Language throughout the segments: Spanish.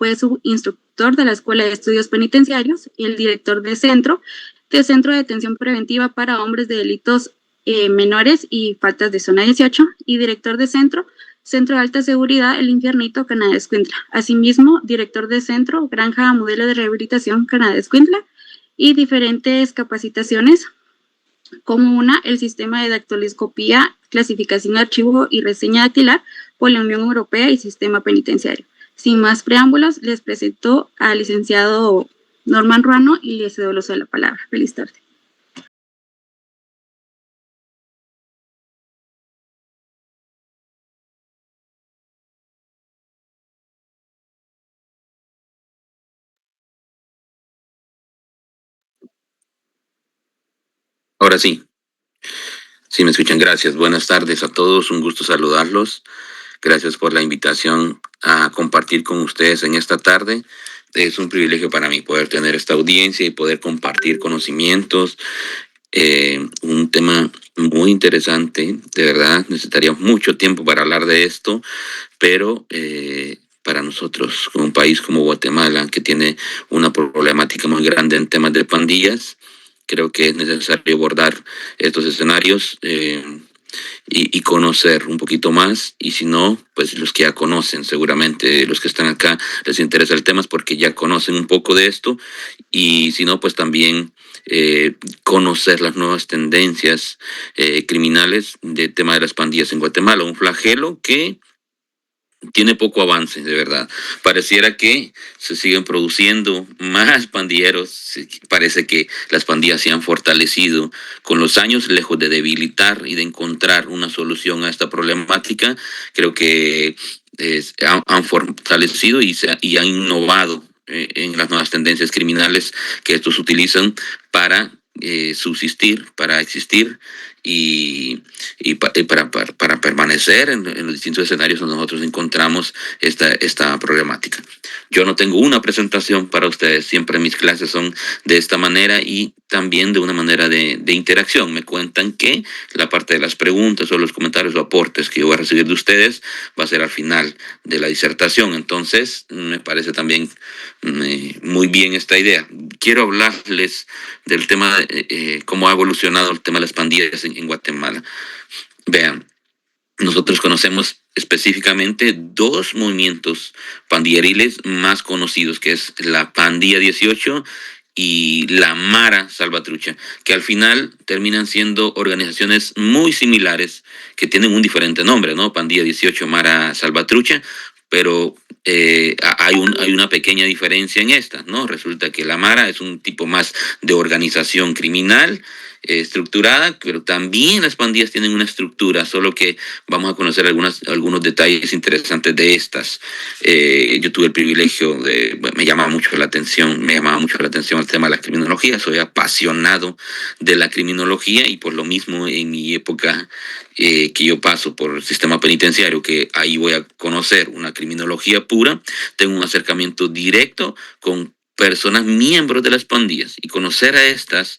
fue subinstructor de la Escuela de Estudios Penitenciarios y el director de Centro de Detención Preventiva para Hombres de Delitos Menores y Faltas de Zona 18 y director de Centro de Alta Seguridad, El Infiernito, Canadá Escuintla. Asimismo, director de Centro, Granja Modelo de Rehabilitación, Canadá Escuintla, y diferentes capacitaciones, como el sistema de dactiloscopía, clasificación de archivo y reseña dactilar por la Unión Europea y sistema penitenciario. Sin más preámbulos, les presento al licenciado Norman Ruano y les cedo el uso de la palabra. Feliz tarde. Ahora sí, me escuchan. Gracias. Buenas tardes a todos. Un gusto saludarlos. Gracias por la invitación a compartir con ustedes en esta tarde. Es un privilegio para mí poder tener esta audiencia y poder compartir conocimientos. Un tema muy interesante. De verdad, necesitaríamos mucho tiempo para hablar de esto, pero para nosotros, como un país como Guatemala, que tiene una problemática muy grande en temas de pandillas, creo que es necesario abordar estos escenarios y conocer un poquito más. Y si no, pues los que ya conocen, seguramente los que están acá les interesa el tema, es porque ya conocen un poco de esto. Y si no, pues también conocer las nuevas tendencias criminales del tema de las pandillas en Guatemala, un flagelo que tiene poco avance, de verdad. Pareciera que se siguen produciendo más pandilleros. Parece que las pandillas se han fortalecido con los años, lejos de debilitar y de encontrar una solución a esta problemática. Creo que han fortalecido y han innovado en las nuevas tendencias criminales que estos utilizan para subsistir, para existir y para permanecer en los distintos escenarios donde nosotros encontramos esta problemática. Yo no tengo una presentación para ustedes, siempre mis clases son de esta manera y también de una manera de interacción. Me cuentan que la parte de las preguntas o los comentarios o aportes que yo voy a recibir de ustedes va a ser al final de la disertación. Entonces, me parece también muy bien esta idea. Quiero hablarles del tema de cómo ha evolucionado el tema de las pandillas en Guatemala. Vean, nosotros conocemos específicamente dos movimientos pandilleriles más conocidos, que es la Pandilla 18 y la Mara Salvatrucha, que al final terminan siendo organizaciones muy similares, que tienen un diferente nombre, ¿no? Pandilla 18, Mara Salvatrucha, pero hay una pequeña diferencia en estas, ¿no? Resulta que la Mara es un tipo más de organización criminal estructurada, pero también las pandillas tienen una estructura, solo que vamos a conocer algunos detalles interesantes de estas. Yo tuve el privilegio me llamaba mucho la atención el tema de la criminología. Soy apasionado de la criminología y por lo mismo en mi época que yo paso por el sistema penitenciario, que ahí voy a conocer una criminología pura, tengo un acercamiento directo con personas miembros de las pandillas y conocer a estas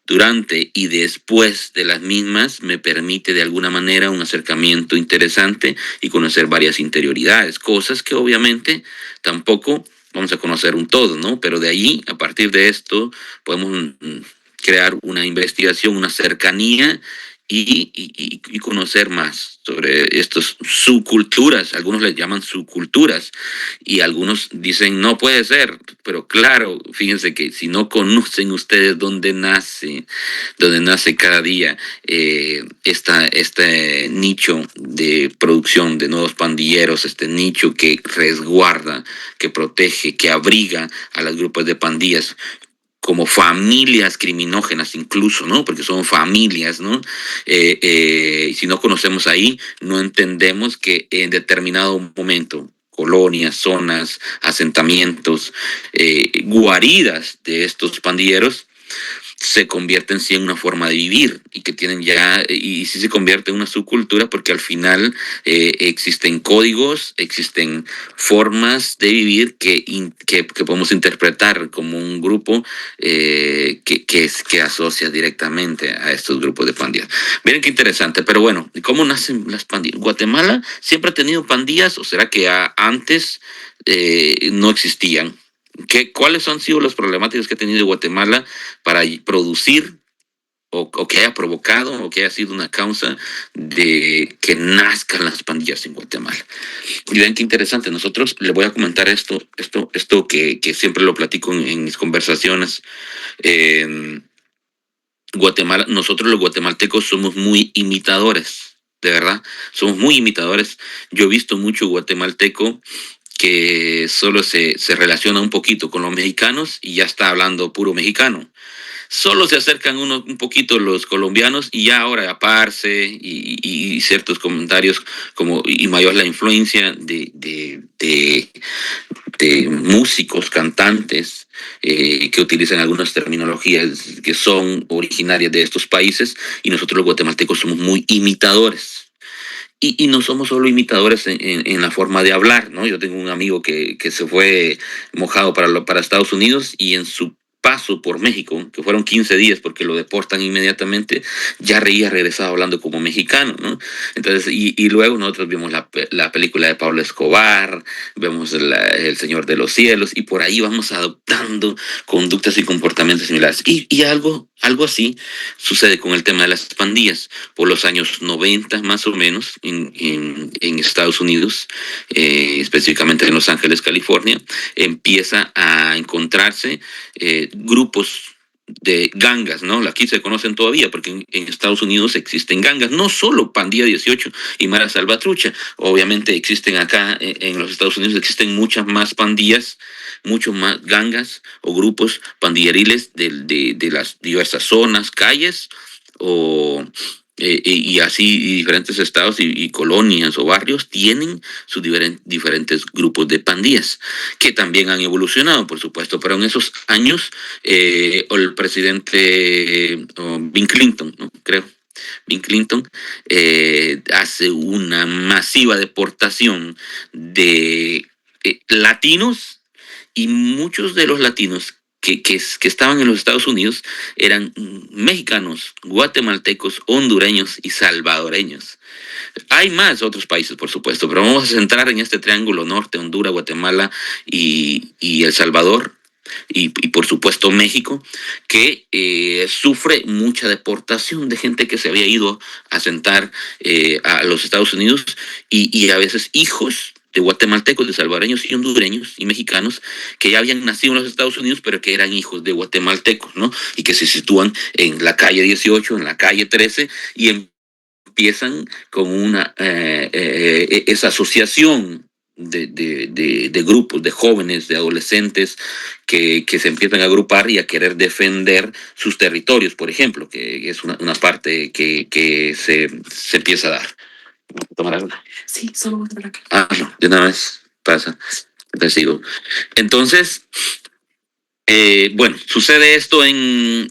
durante y después de las mismas me permite de alguna manera un acercamiento interesante y conocer varias interioridades, cosas que obviamente tampoco vamos a conocer un todo, ¿no? Pero de allí, a partir de esto, podemos crear una investigación, una cercanía y conocer más sobre estas subculturas. Algunos les llaman subculturas y algunos dicen no puede ser, pero claro, fíjense que si no conocen ustedes dónde nace cada día este nicho de producción de nuevos pandilleros, este nicho que resguarda, que protege, que abriga a los grupos de pandillas como familias criminógenas incluso, ¿no? Porque son familias, ¿no? Si no conocemos ahí, no entendemos que en determinado momento colonias, zonas, asentamientos, guaridas de estos pandilleros se convierten sí en una forma de vivir y que tienen ya, y sí se convierte en una subcultura porque al final existen códigos, existen formas de vivir que podemos interpretar como un grupo que asocia directamente a estos grupos de pandillas. Miren qué interesante, pero bueno, ¿cómo nacen las pandillas? ¿Guatemala siempre ha tenido pandillas o será que antes no existían. ¿Cuáles han sido las problemáticas que ha tenido Guatemala para producir o que haya provocado o que haya sido una causa de que nazcan las pandillas en Guatemala? Y vean qué interesante, nosotros, le voy a comentar esto que siempre lo platico en mis conversaciones. Guatemala, nosotros los guatemaltecos somos muy imitadores, de verdad, somos muy imitadores. Yo he visto mucho guatemalteco que solo se relaciona un poquito con los mexicanos y ya está hablando puro mexicano. Solo se acercan un poquito los colombianos y ya ahora Parce y ciertos comentarios como y mayor la influencia de músicos, cantantes que utilizan algunas terminologías que son originarias de estos países, y nosotros los guatemaltecos somos muy imitadores. Y no somos solo imitadores en la forma de hablar, ¿no? Yo tengo un amigo que se fue mojado para Estados Unidos, y en su paso por México, que fueron 15 días porque lo deportan inmediatamente, ya regresaba hablando como mexicano, ¿no? Entonces, y luego nosotros vimos la película de Pablo Escobar, vemos El Señor de los Cielos, y por ahí vamos adoptando conductas y comportamientos similares. Y algo así sucede con el tema de las pandillas. Por los años 90 más o menos en Estados Unidos, específicamente en Los Ángeles, California, empieza a encontrarse grupos de gangas, ¿no? Aquí se conocen todavía porque en Estados Unidos existen gangas, no solo Pandilla 18 y Mara Salvatrucha, obviamente existen acá en los Estados Unidos, existen muchas más pandillas, muchos más gangas o grupos pandilleriles de las diversas zonas, calles y así diferentes estados y colonias o barrios tienen sus diferentes grupos de pandillas que también han evolucionado, por supuesto, pero en esos años el presidente Bill Clinton, ¿no? Bill Clinton hace una masiva deportación de latinos, y muchos de los latinos que estaban en los Estados Unidos eran mexicanos, guatemaltecos, hondureños y salvadoreños. Hay más otros países, por supuesto, pero vamos a centrar en este triángulo norte: Honduras, Guatemala y El Salvador. Y por supuesto México, que sufre mucha deportación de gente que se había ido a asentar a los Estados Unidos, y a veces hijos de guatemaltecos, de salvadoreños y hondureños y mexicanos que ya habían nacido en los Estados Unidos, pero que eran hijos de guatemaltecos, ¿no? Y que se sitúan en la calle 18, en la calle 13, y empiezan con esa asociación de grupos, de jóvenes, de adolescentes que se empiezan a agrupar y a querer defender sus territorios, por ejemplo, que es una parte que se empieza a dar. ¿Tomar algo? Sí, solo voy por acá. No, de una vez pasa. Te sigo. Entonces, bueno, sucede esto en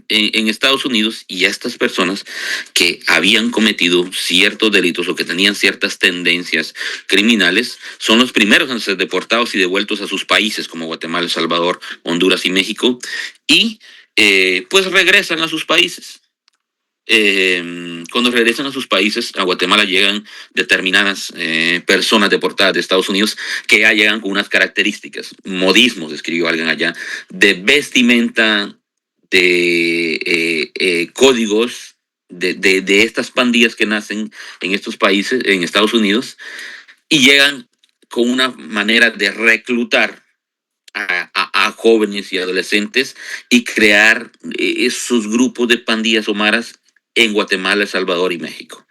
Estados Unidos, y a estas personas que habían cometido ciertos delitos o que tenían ciertas tendencias criminales son los primeros en ser deportados y devueltos a sus países como Guatemala, El Salvador, Honduras y México, y pues regresan a sus países. Cuando regresan a sus países, a Guatemala llegan determinadas personas deportadas de Estados Unidos que ya llegan con unas características, modismos, escribió alguien allá, de vestimenta, de códigos de estas pandillas que nacen en estos países, en Estados Unidos, y llegan con una manera de reclutar a jóvenes y adolescentes y crear esos grupos de pandillas o maras en Guatemala, El Salvador y México.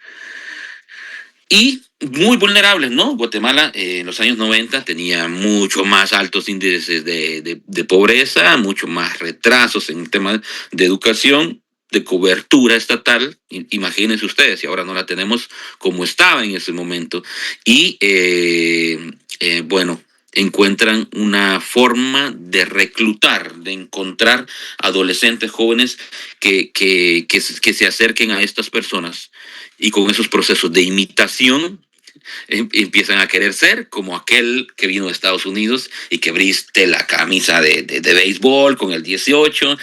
Y muy vulnerables, ¿no? Guatemala en los años 90 tenía mucho más altos índices de pobreza, mucho más retrasos en el tema de educación, de cobertura estatal. Imagínense ustedes, y ahora no la tenemos como estaba en ese momento. Y bueno, encuentran una forma de reclutar, de encontrar adolescentes jóvenes que se acerquen a estas personas, y con esos procesos de imitación empiezan a querer ser como aquel que vino de Estados Unidos y que viste la camisa de béisbol con el 18.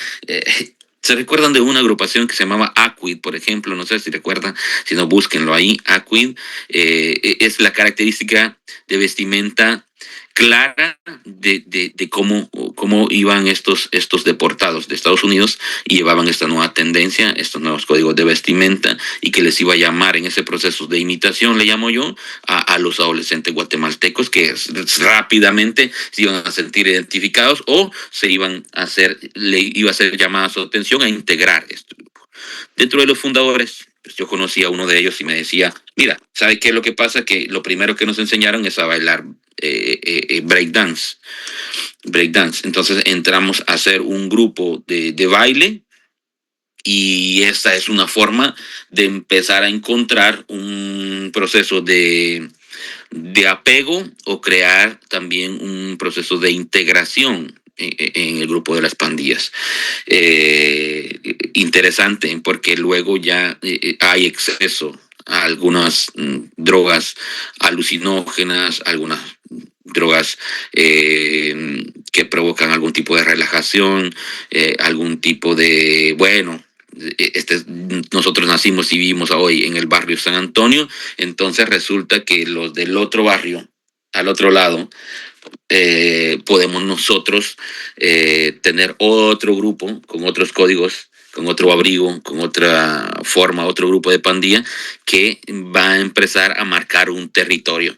¿Se recuerdan de una agrupación que se llamaba Aquid, por ejemplo? No sé si recuerdan, si no, búsquenlo ahí. Aquid es la característica de vestimenta clara de cómo iban estos deportados de Estados Unidos y llevaban esta nueva tendencia, estos nuevos códigos de vestimenta, y que les iba a llamar en ese proceso de imitación, le llamo yo, a los adolescentes guatemaltecos que rápidamente se iban a sentir identificados o le iba a ser llamada su atención a integrar este grupo. Dentro de los fundadores, pues yo conocí a uno de ellos y me decía, mira, ¿sabe qué es lo que pasa? Que lo primero que nos enseñaron es a bailar breakdance. Entonces entramos a hacer un grupo de baile, y esta es una forma de empezar a encontrar un proceso de apego o crear también un proceso de integración en el grupo de las pandillas. Interesante, porque luego ya hay exceso a algunas drogas alucinógenas, algunas drogas que provocan algún tipo de relajación, algún tipo de, bueno, nosotros nacimos y vivimos hoy en el barrio San Antonio, entonces resulta que los del otro barrio, al otro lado, podemos nosotros tener otro grupo con otros códigos, con otro abrigo, con otra forma, otro grupo de pandilla que va a empezar a marcar un territorio.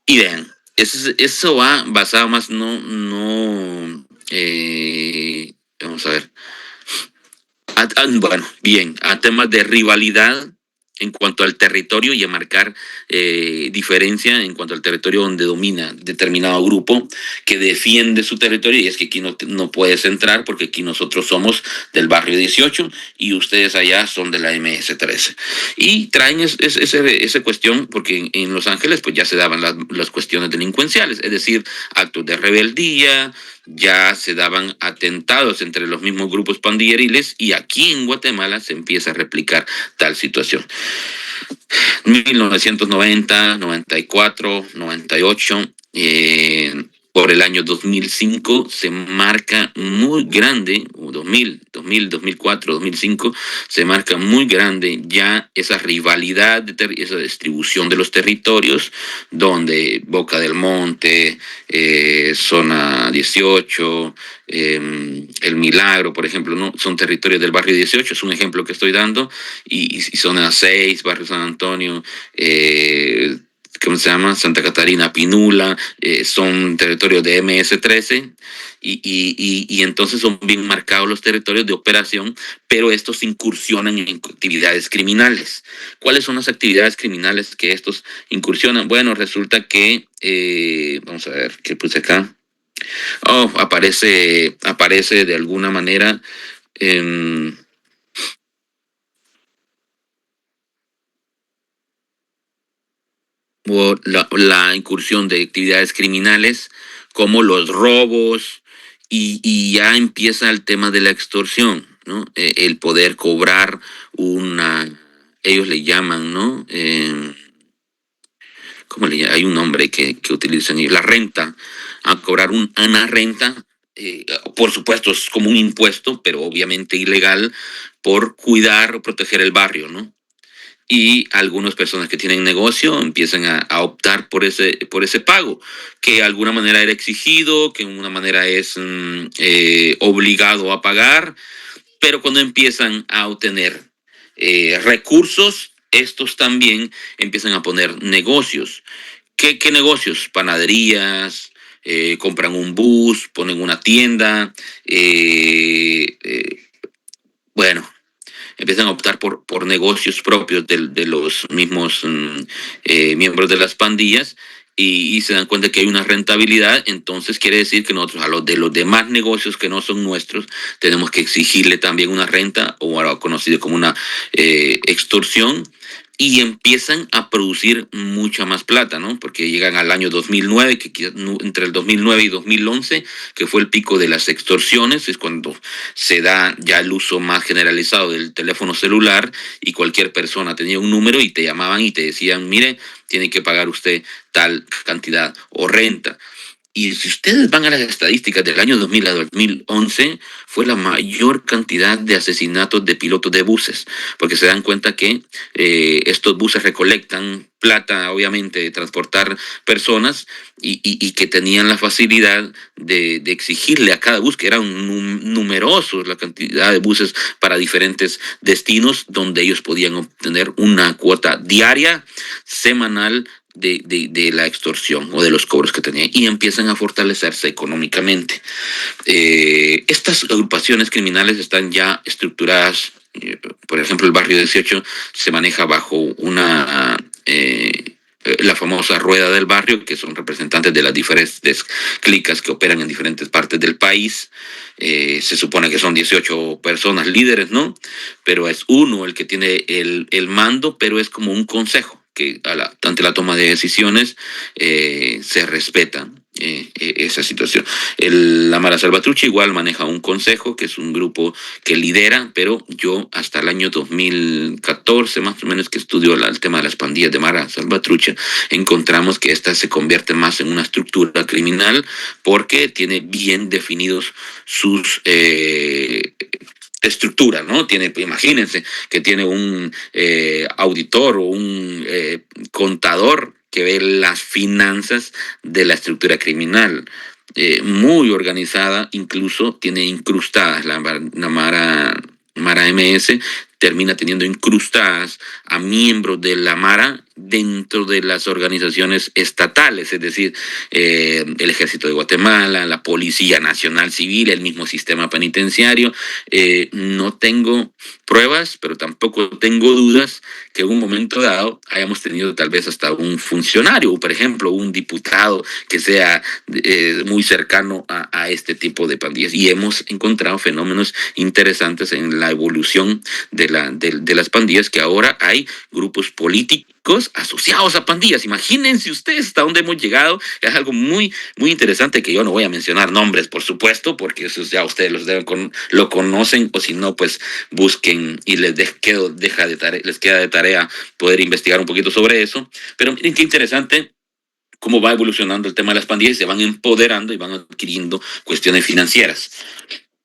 Y vean, eso va basado más, vamos a ver, bueno, bien, a temas de rivalidad en cuanto al territorio y a marcar diferencia en cuanto al territorio donde domina determinado grupo que defiende su territorio, y es que aquí no puedes entrar porque aquí nosotros somos del barrio 18 y ustedes allá son de la MS-13. Y traen esa cuestión porque en Los Ángeles pues ya se daban las cuestiones delincuenciales, es decir, actos de rebeldía, ya se daban atentados entre los mismos grupos pandilleriles, y aquí en Guatemala se empieza a replicar tal situación. 1990, 94, 98, por el año 2005 se marca muy grande, 2004, 2005, se marca muy grande ya esa rivalidad, esa distribución de los territorios, donde Boca del Monte, Zona 18, El Milagro, por ejemplo, ¿no? Son territorios del barrio 18, es un ejemplo que estoy dando, y Zona 6, barrio San Antonio, ¿cómo se llama? Santa Catarina, Pinula, son territorios de MS-13, y entonces son bien marcados los territorios de operación, pero estos incursionan en actividades criminales. ¿Cuáles son las actividades criminales que estos incursionan? Bueno, resulta que, vamos a ver, ¿qué puse acá? Aparece de alguna manera la incursión de actividades criminales como los robos, y ya empieza el tema de la extorsión, ¿no? El poder cobrar ellos le llaman, ¿no? ¿Cómo le llaman? Hay un nombre que utilizan ellos, la renta, a cobrar una renta, por supuesto es como un impuesto, pero obviamente ilegal, por cuidar o proteger el barrio, ¿no? Y algunas personas que tienen negocio empiezan a optar por ese pago, que de alguna manera era exigido, que de alguna manera es obligado a pagar, pero cuando empiezan a obtener recursos, estos también empiezan a poner negocios. ¿Qué negocios? Panaderías, compran un bus, ponen una tienda, bueno, empiezan a optar por negocios propios de los mismos miembros de las pandillas, y se dan cuenta que hay una rentabilidad. Entonces quiere decir que nosotros a los demás negocios que no son nuestros tenemos que exigirle también una renta, o ahora conocido como una extorsión, y empiezan a producir mucha más plata, ¿no? Porque llegan al año 2009, entre el 2009 y 2011, que fue el pico de las extorsiones, es cuando se da ya el uso más generalizado del teléfono celular, y cualquier persona tenía un número y te llamaban y te decían, mire, tiene que pagar usted tal cantidad o renta. Y si ustedes van a las estadísticas del año 2000 a 2011, fue la mayor cantidad de asesinatos de pilotos de buses, porque se dan cuenta que estos buses recolectan plata, obviamente, de transportar personas y que tenían la facilidad de exigirle a cada bus, que eran numerosos la cantidad de buses para diferentes destinos, donde ellos podían obtener una cuota diaria, semanal, de la extorsión o de los cobros que tenían, y empiezan a fortalecerse económicamente. Estas agrupaciones criminales están ya estructuradas. Por ejemplo, el barrio 18 se maneja bajo la famosa rueda del barrio, que son representantes de las diferentes clicas que operan en diferentes partes del país. Se supone que son 18 personas líderes, ¿no? Pero es uno el que tiene el mando, pero es como un consejo que ante la toma de decisiones se respeta esa situación. La Mara Salvatrucha igual maneja un consejo, que es un grupo que lidera, pero yo hasta el año 2014, más o menos, que estudio el tema de las pandillas de Mara Salvatrucha, encontramos que esta se convierte más en una estructura criminal porque tiene bien definidos sus estructura, ¿no? Imagínense que tiene un auditor o un contador que ve las finanzas de la estructura criminal. Muy organizada, incluso tiene incrustadas la Mara MS, termina teniendo incrustadas a miembros de la Mara dentro de las organizaciones estatales, es decir, el Ejército de Guatemala, la Policía Nacional Civil, el mismo sistema penitenciario. No tengo pruebas, pero tampoco tengo dudas que en un momento dado hayamos tenido tal vez hasta un funcionario, por ejemplo, un diputado que sea muy cercano a este tipo de pandillas. Y hemos encontrado fenómenos interesantes en la evolución de las pandillas, que ahora hay grupos políticos asociados a pandillas. Imagínense ustedes hasta dónde hemos llegado. Es algo muy, muy interesante, que yo no voy a mencionar nombres, por supuesto, porque eso ya ustedes lo conocen, o si no, pues busquen y les queda de tarea poder investigar un poquito sobre eso. Pero miren qué interesante cómo va evolucionando el tema de las pandillas, y se van empoderando y van adquiriendo cuestiones financieras.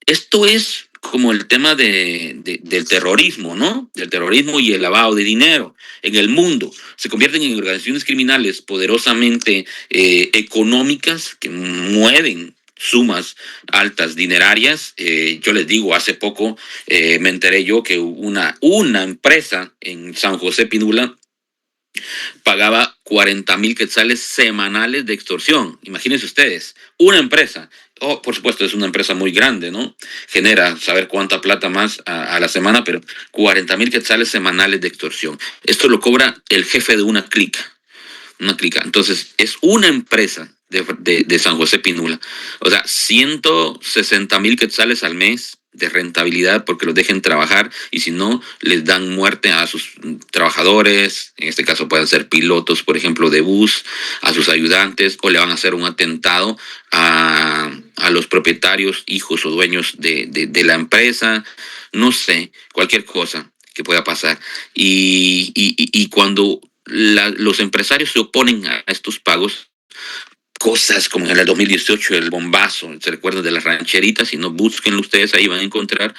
Esto es como el tema del terrorismo, ¿no? Del terrorismo y el lavado de dinero en el mundo. Se convierten en organizaciones criminales poderosamente económicas, que mueven sumas altas dinerarias. Yo les digo, hace poco me enteré yo que una empresa en San José Pinula pagaba 40,000 quetzales semanales de extorsión. Imagínense ustedes, una empresa. Por supuesto, es una empresa muy grande, ¿no? Genera saber cuánta plata más a la semana, pero 40,000 quetzales semanales de extorsión. Esto lo cobra el jefe de una clica. Entonces, es una empresa de San José Pinula. O sea, 160,000 quetzales al mes de rentabilidad, porque los dejen trabajar, y si no, les dan muerte a sus trabajadores. En este caso pueden ser pilotos, por ejemplo, de bus, a sus ayudantes, o le van a hacer un atentado a los propietarios, hijos o dueños de la empresa. No sé, cualquier cosa que pueda pasar. Y cuando los empresarios se oponen a estos pagos, cosas como en el 2018, el bombazo, se recuerdan de las rancheritas, si no, búsquenlo ustedes, ahí van a encontrar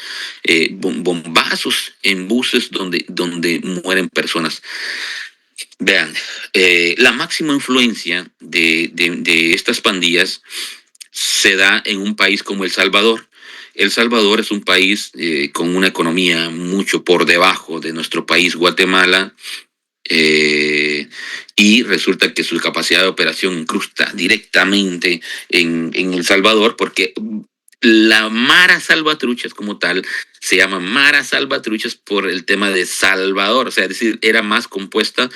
bombazos en buses donde mueren personas. Vean, la máxima influencia de estas pandillas se da en un país como El Salvador. El Salvador es un país con una economía mucho por debajo de nuestro país, Guatemala. Y resulta que su capacidad de operación incrusta directamente en El Salvador, porque la Mara Salvatruchas como tal se llama Mara Salvatruchas por el tema de Salvador, o sea, es decir, era más compuesta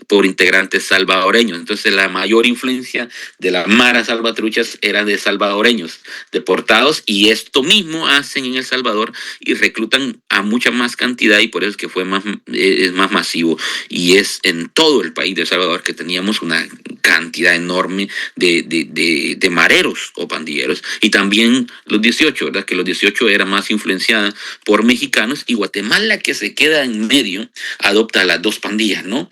por integrantes salvadoreños. Entonces, la mayor influencia de la Mara Salvatruchas era de salvadoreños deportados, y esto mismo hacen en El Salvador y reclutan a mucha más cantidad, y por eso es que es más masivo, y es en todo el país de El Salvador que teníamos una cantidad enorme de mareros o pandilleros. Y también los 18, ¿verdad? Que los 18 era más influenciada por mexicanos, y Guatemala, que se queda en medio, adopta a las dos pandillas, ¿no?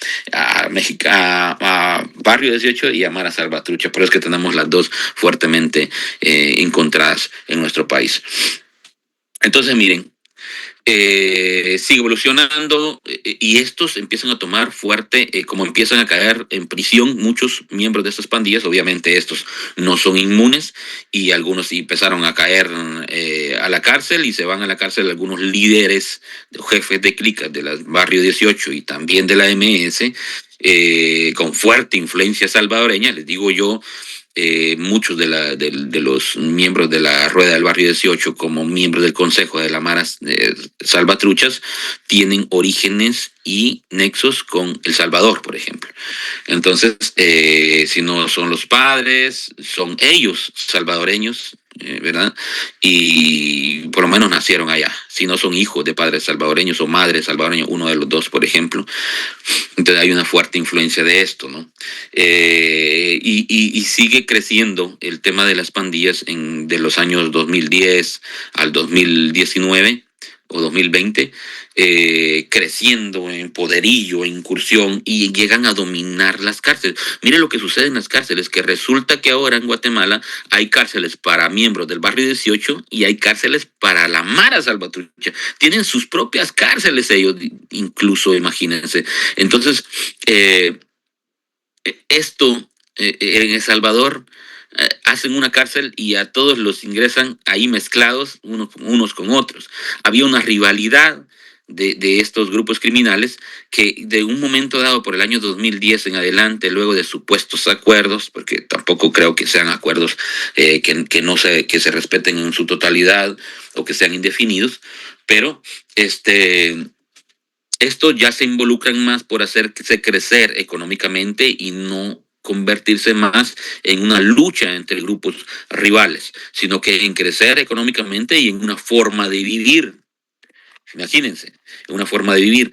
a Barrio 18 y a Mara Salvatrucha. Por eso es que tenemos las dos fuertemente encontradas en nuestro país. Entonces, miren, sigue evolucionando y estos empiezan a tomar fuerte, como empiezan a caer en prisión muchos miembros de estas pandillas. Obviamente estos no son inmunes y algunos sí empezaron a caer a la cárcel y se van a la cárcel algunos líderes, jefes de clicas de la Barrio 18 y también de la MS, con fuerte influencia salvadoreña. Les digo yo, muchos de los miembros de la Rueda del Barrio 18 como miembros del Consejo de la Mara Salvatruchas tienen orígenes y nexos con El Salvador, por ejemplo. Entonces, si no son los padres, son ellos salvadoreños, ¿verdad? Y por lo menos nacieron allá. Si no son hijos de padres salvadoreños o madres salvadoreños, uno de los dos, por ejemplo. Entonces hay una fuerte influencia de esto, ¿no? Y sigue creciendo el tema de las pandillas de los años 2010 al 2019 o 2020, creciendo en poderío, en incursión, y llegan a dominar las cárceles. Mire lo que sucede en las cárceles, que resulta que ahora en Guatemala hay cárceles para miembros del Barrio 18 y hay cárceles para la Mara Salvatrucha. Tienen sus propias cárceles ellos, incluso, imagínense. Entonces, esto en El Salvador hacen una cárcel y a todos los ingresan ahí mezclados unos con otros. Había una rivalidad de estos grupos criminales que de un momento dado por el año 2010 en adelante, luego de supuestos acuerdos, porque tampoco creo que sean acuerdos que se respeten en su totalidad o que sean indefinidos, pero estos ya se involucran más por hacerse crecer económicamente y no convertirse más en una lucha entre grupos rivales, sino que en crecer económicamente y en una forma de vivir. Imagínense, una forma de vivir.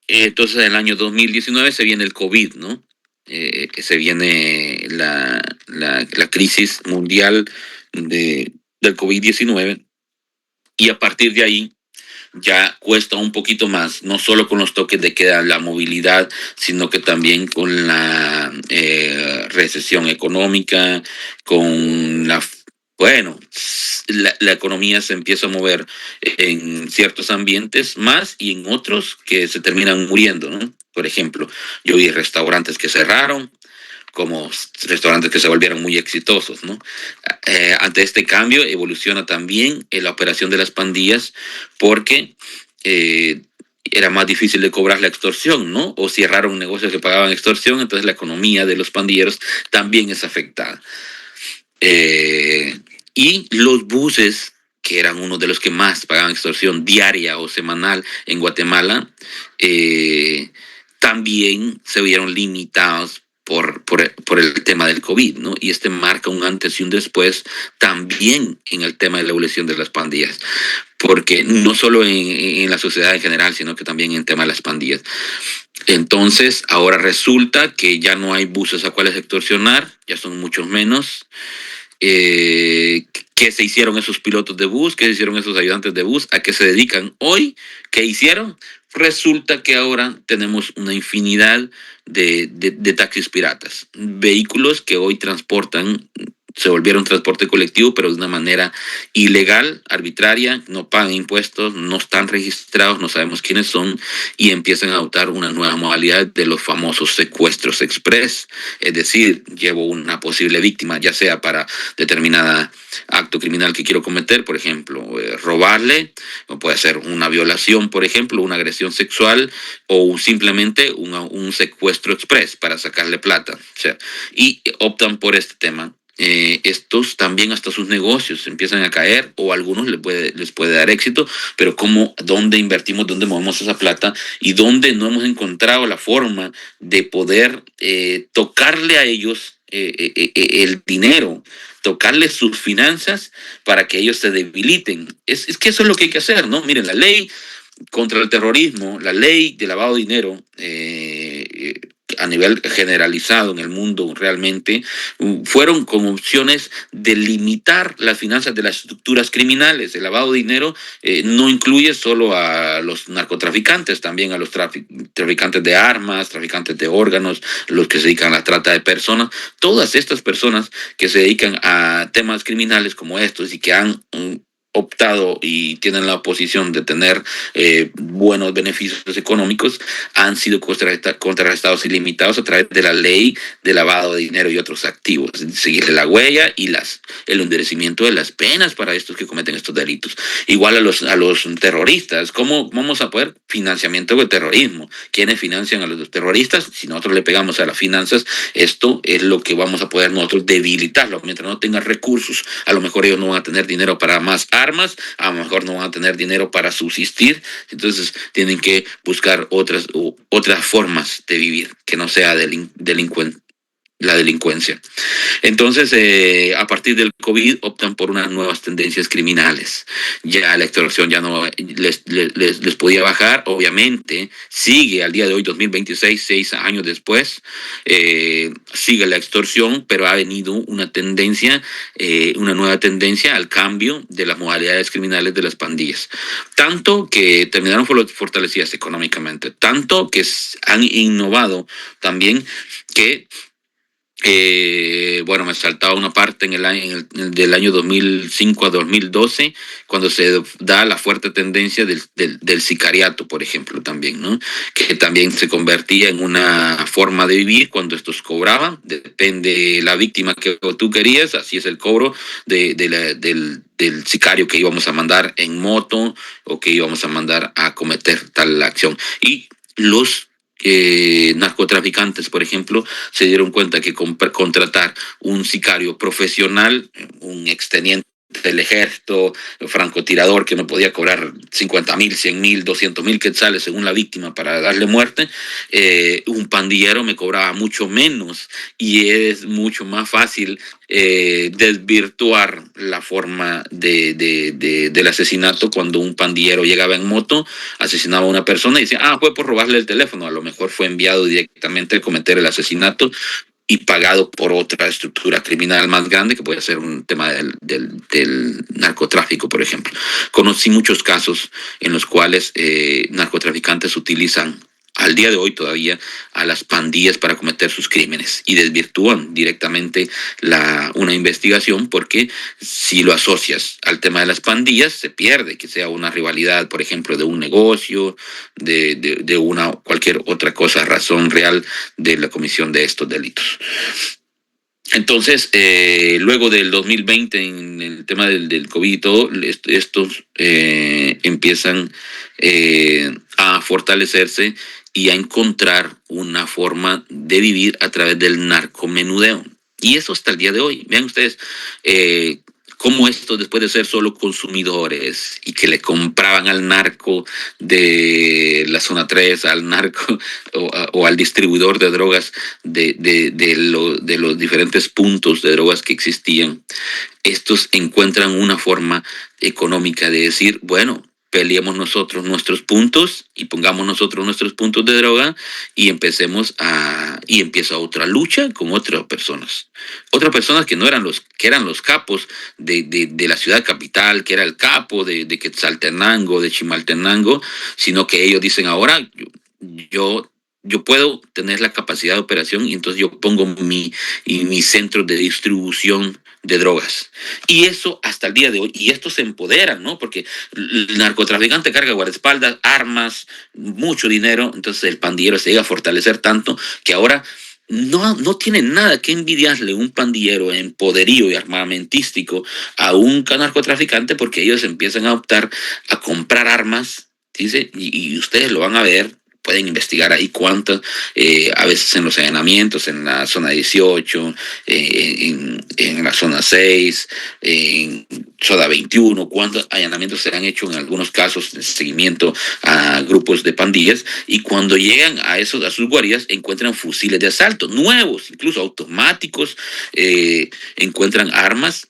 Entonces, en el año 2019 se viene el COVID, ¿no? Se viene la crisis mundial del COVID-19 y a partir de ahí ya cuesta un poquito más, no solo con los toques de queda, la movilidad, sino que también con la recesión económica, con la economía se empieza a mover en ciertos ambientes más y en otros que se terminan muriendo, ¿no? Por ejemplo, yo vi restaurantes que cerraron, como restaurantes que se volvieron muy exitosos, ¿no? Ante este cambio evoluciona también la operación de las pandillas porque era más difícil de cobrar la extorsión, ¿no? O cerraron negocios que pagaban extorsión, entonces la economía de los pandilleros también es afectada. Y los buses, que eran uno de los que más pagaban extorsión diaria o semanal en Guatemala, también se vieron limitados por el tema del COVID, ¿no? Y marca un antes y un después también en el tema de la evolución de las pandillas, porque no solo en la sociedad en general, sino que también en el tema de las pandillas. Entonces, ahora resulta que ya no hay buses a cuales extorsionar, ya son muchos menos. ¿Qué se hicieron esos pilotos de bus? ¿Qué se hicieron esos ayudantes de bus? ¿A qué se dedican hoy? ¿Qué hicieron? Resulta que ahora tenemos una infinidad de taxis piratas, vehículos que hoy se volvieron transporte colectivo, pero de una manera ilegal, arbitraria, no pagan impuestos, no están registrados, no sabemos quiénes son, y empiezan a adoptar una nueva modalidad de los famosos secuestros express. Es decir, llevo una posible víctima, ya sea para determinada acto criminal que quiero cometer, por ejemplo, robarle, o puede ser una violación, por ejemplo, una agresión sexual, o simplemente un secuestro express para sacarle plata. O sea, y optan por este tema. Estos también hasta sus negocios empiezan a caer o a algunos les puede dar éxito, pero ¿dónde invertimos, dónde movemos esa plata y dónde no hemos encontrado la forma de poder tocarle a ellos el dinero, tocarles sus finanzas para que ellos se debiliten? Es que eso es lo que hay que hacer, ¿no? Miren, la ley contra el terrorismo, la ley de lavado de dinero, a nivel generalizado en el mundo realmente, fueron con opciones de limitar las finanzas de las estructuras criminales. El lavado de dinero no incluye solo a los narcotraficantes, también a los traficantes de armas, traficantes de órganos, los que se dedican a la trata de personas. Todas estas personas que se dedican a temas criminales como estos y que han optado y tienen la posición de tener buenos beneficios económicos, han sido contrarrestados y limitados a través de la ley de lavado de dinero y otros activos, seguirle la huella y el endurecimiento de las penas para estos que cometen estos delitos. Igual a los terroristas, ¿cómo vamos a poder financiamiento del terrorismo? ¿Quiénes financian a los terroristas? Si nosotros le pegamos a las finanzas, esto es lo que vamos a poder nosotros debilitarlo. Mientras no tengan recursos, a lo mejor ellos no van a tener dinero para más armas, a lo mejor no van a tener dinero para subsistir, entonces tienen que buscar otras formas de vivir que no sea la delincuencia. Entonces, a partir del COVID optan por unas nuevas tendencias criminales. Ya la extorsión ya no les podía bajar, obviamente, sigue al día de hoy, 2026, 6 años después, sigue la extorsión, pero ha venido una tendencia, una nueva tendencia al cambio de las modalidades criminales de las pandillas. Tanto que terminaron fortalecidas económicamente, tanto que han innovado también que bueno, me saltaba una parte del año 2005 a 2012, cuando se da la fuerte tendencia del sicariato, por ejemplo, también, ¿no? Que también se convertía en una forma de vivir cuando estos cobraban, depende de la víctima que tú querías, así es el cobro del sicario que íbamos a mandar en moto o que íbamos a mandar a cometer tal acción. Y los narcotraficantes, por ejemplo, se dieron cuenta que contratar un sicario profesional, un exteniente del ejército, francotirador que no podía cobrar 50,000, 100,000, 200,000 quetzales según la víctima para darle muerte, un pandillero me cobraba mucho menos y es mucho más fácil desvirtuar la forma del asesinato cuando un pandillero llegaba en moto, asesinaba a una persona y decía, fue por robarle el teléfono, a lo mejor fue enviado directamente a cometer el asesinato y pagado por otra estructura criminal más grande, que puede ser un tema del narcotráfico, por ejemplo. Conocí muchos casos en los cuales narcotraficantes utilizan al día de hoy todavía a las pandillas para cometer sus crímenes y desvirtúan directamente una investigación, porque si lo asocias al tema de las pandillas se pierde que sea una rivalidad, por ejemplo, de un negocio, de una cualquier otra cosa, razón real de la comisión de estos delitos. Entonces, luego del 2020, en el tema del COVID y todo, estos empiezan a fortalecerse y a encontrar una forma de vivir a través del narcomenudeo. Y eso hasta el día de hoy. Vean ustedes cómo esto, después de ser solo consumidores y que le compraban al narco de la zona 3, al narco o al distribuidor de drogas de los diferentes puntos de drogas que existían, estos encuentran una forma económica de decir, bueno, peleemos nosotros nuestros puntos y pongamos nosotros nuestros puntos de droga y empieza otra lucha con otras personas que no eran que eran los capos de la ciudad capital, que era el capo de Quetzaltenango, de Chimaltenango, sino que ellos dicen ahora yo puedo tener la capacidad de operación y entonces yo pongo mi centro de distribución de drogas. Y eso hasta el día de hoy, y estos se empoderan, ¿no? Porque el narcotraficante carga guardaespaldas, armas, mucho dinero, entonces el pandillero se llega a fortalecer tanto que ahora no tiene nada que envidiarle un pandillero en poderío y armamentístico a un narcotraficante, porque ellos empiezan a optar a comprar armas, dice, y ustedes lo van a ver. Pueden investigar ahí cuántas, a veces en los allanamientos, en la zona 18, en la zona 6, en zona 21, cuántos allanamientos se han hecho en algunos casos de seguimiento a grupos de pandillas, y cuando llegan a sus guaridas encuentran fusiles de asalto, nuevos, incluso automáticos, encuentran armas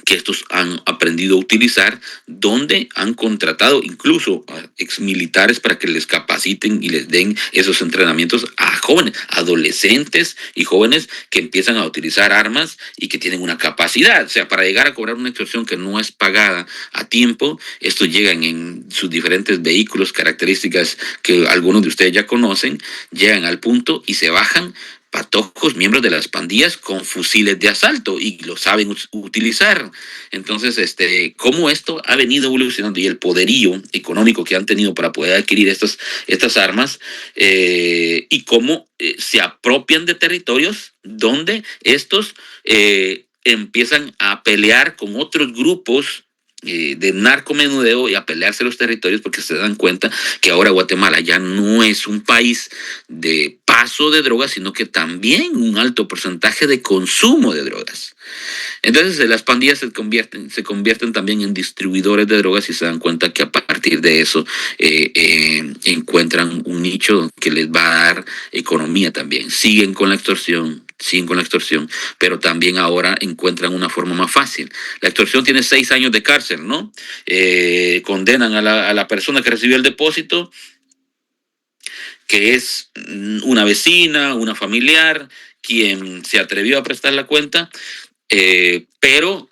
que estos han aprendido a utilizar, donde han contratado incluso a exmilitares para que les capaciten y les den esos entrenamientos a jóvenes, adolescentes y jóvenes que empiezan a utilizar armas y que tienen una capacidad. O sea, para llegar a cobrar una extorsión que no es pagada a tiempo, estos llegan en sus diferentes vehículos, características que algunos de ustedes ya conocen, llegan al punto y se bajan patojos, miembros de las pandillas con fusiles de asalto y lo saben utilizar. Entonces, cómo esto ha venido evolucionando y el poderío económico que han tenido para poder adquirir estas armas, y cómo se apropian de territorios donde estos empiezan a pelear con otros grupos de narcomenudeo y a pelearse los territorios, porque se dan cuenta que ahora Guatemala ya no es un país de paso de drogas, sino que también un alto porcentaje de consumo de drogas. Entonces las pandillas se convierten también en distribuidores de drogas y se dan cuenta que a partir de eso encuentran un nicho que les va a dar economía también. Siguen con la extorsión, pero también ahora encuentran una forma más fácil. La extorsión tiene 6 años de cárcel, ¿no? Condenan a la persona que recibió el depósito, que es una vecina, una familiar, quien se atrevió a prestar la cuenta, pero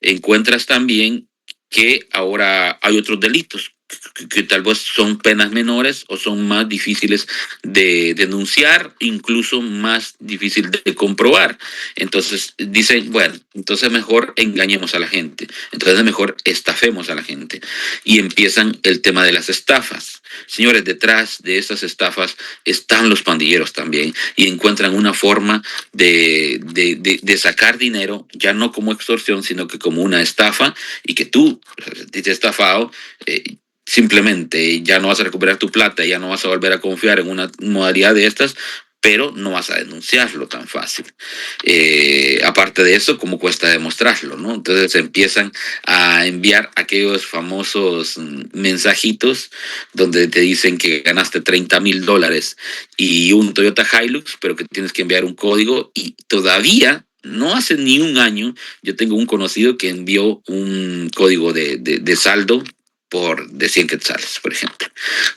encuentras también que ahora hay otros delitos que tal vez son penas menores o son más difíciles de denunciar, incluso más difícil de comprobar. Entonces dicen, bueno, entonces mejor engañemos a la gente, entonces mejor estafemos a la gente. Y empiezan el tema de las estafas. Señores, detrás de estas estafas están los pandilleros también y encuentran una forma de sacar dinero, ya no como extorsión, sino que como una estafa, y que tú, si te has estafado, simplemente ya no vas a recuperar tu plata, ya no vas a volver a confiar en una modalidad de estas, pero no vas a denunciarlo tan fácil. Aparte de eso, ¿cómo cuesta demostrarlo, no? Entonces empiezan a enviar aquellos famosos mensajitos donde te dicen que ganaste $30,000 y un Toyota Hilux, pero que tienes que enviar un código, y todavía no hace ni un año yo tengo un conocido que envió un código de saldo de 100 quetzales, por ejemplo.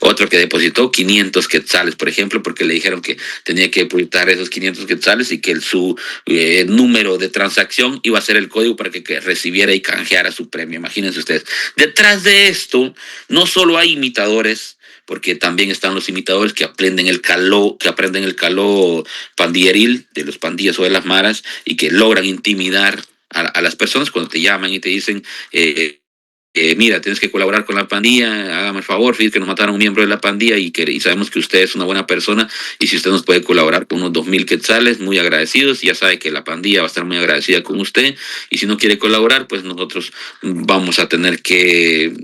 Otro que depositó 500 quetzales, por ejemplo, porque le dijeron que tenía que depositar esos 500 quetzales y que su número de transacción iba a ser el código para que recibiera y canjeara su premio. Imagínense ustedes. Detrás de esto, no solo hay imitadores, porque también están los imitadores que aprenden el caló pandilleril de los pandillas o de las maras y que logran intimidar a las personas cuando te llaman y te dicen mira, tienes que colaborar con la pandilla, hágame el favor, fíjate que nos mataron a un miembro de la pandilla y sabemos que usted es una buena persona, y si usted nos puede colaborar con unos 2,000 quetzales, muy agradecidos, ya sabe que la pandilla va a estar muy agradecida con usted, y si no quiere colaborar, pues nosotros vamos a tener que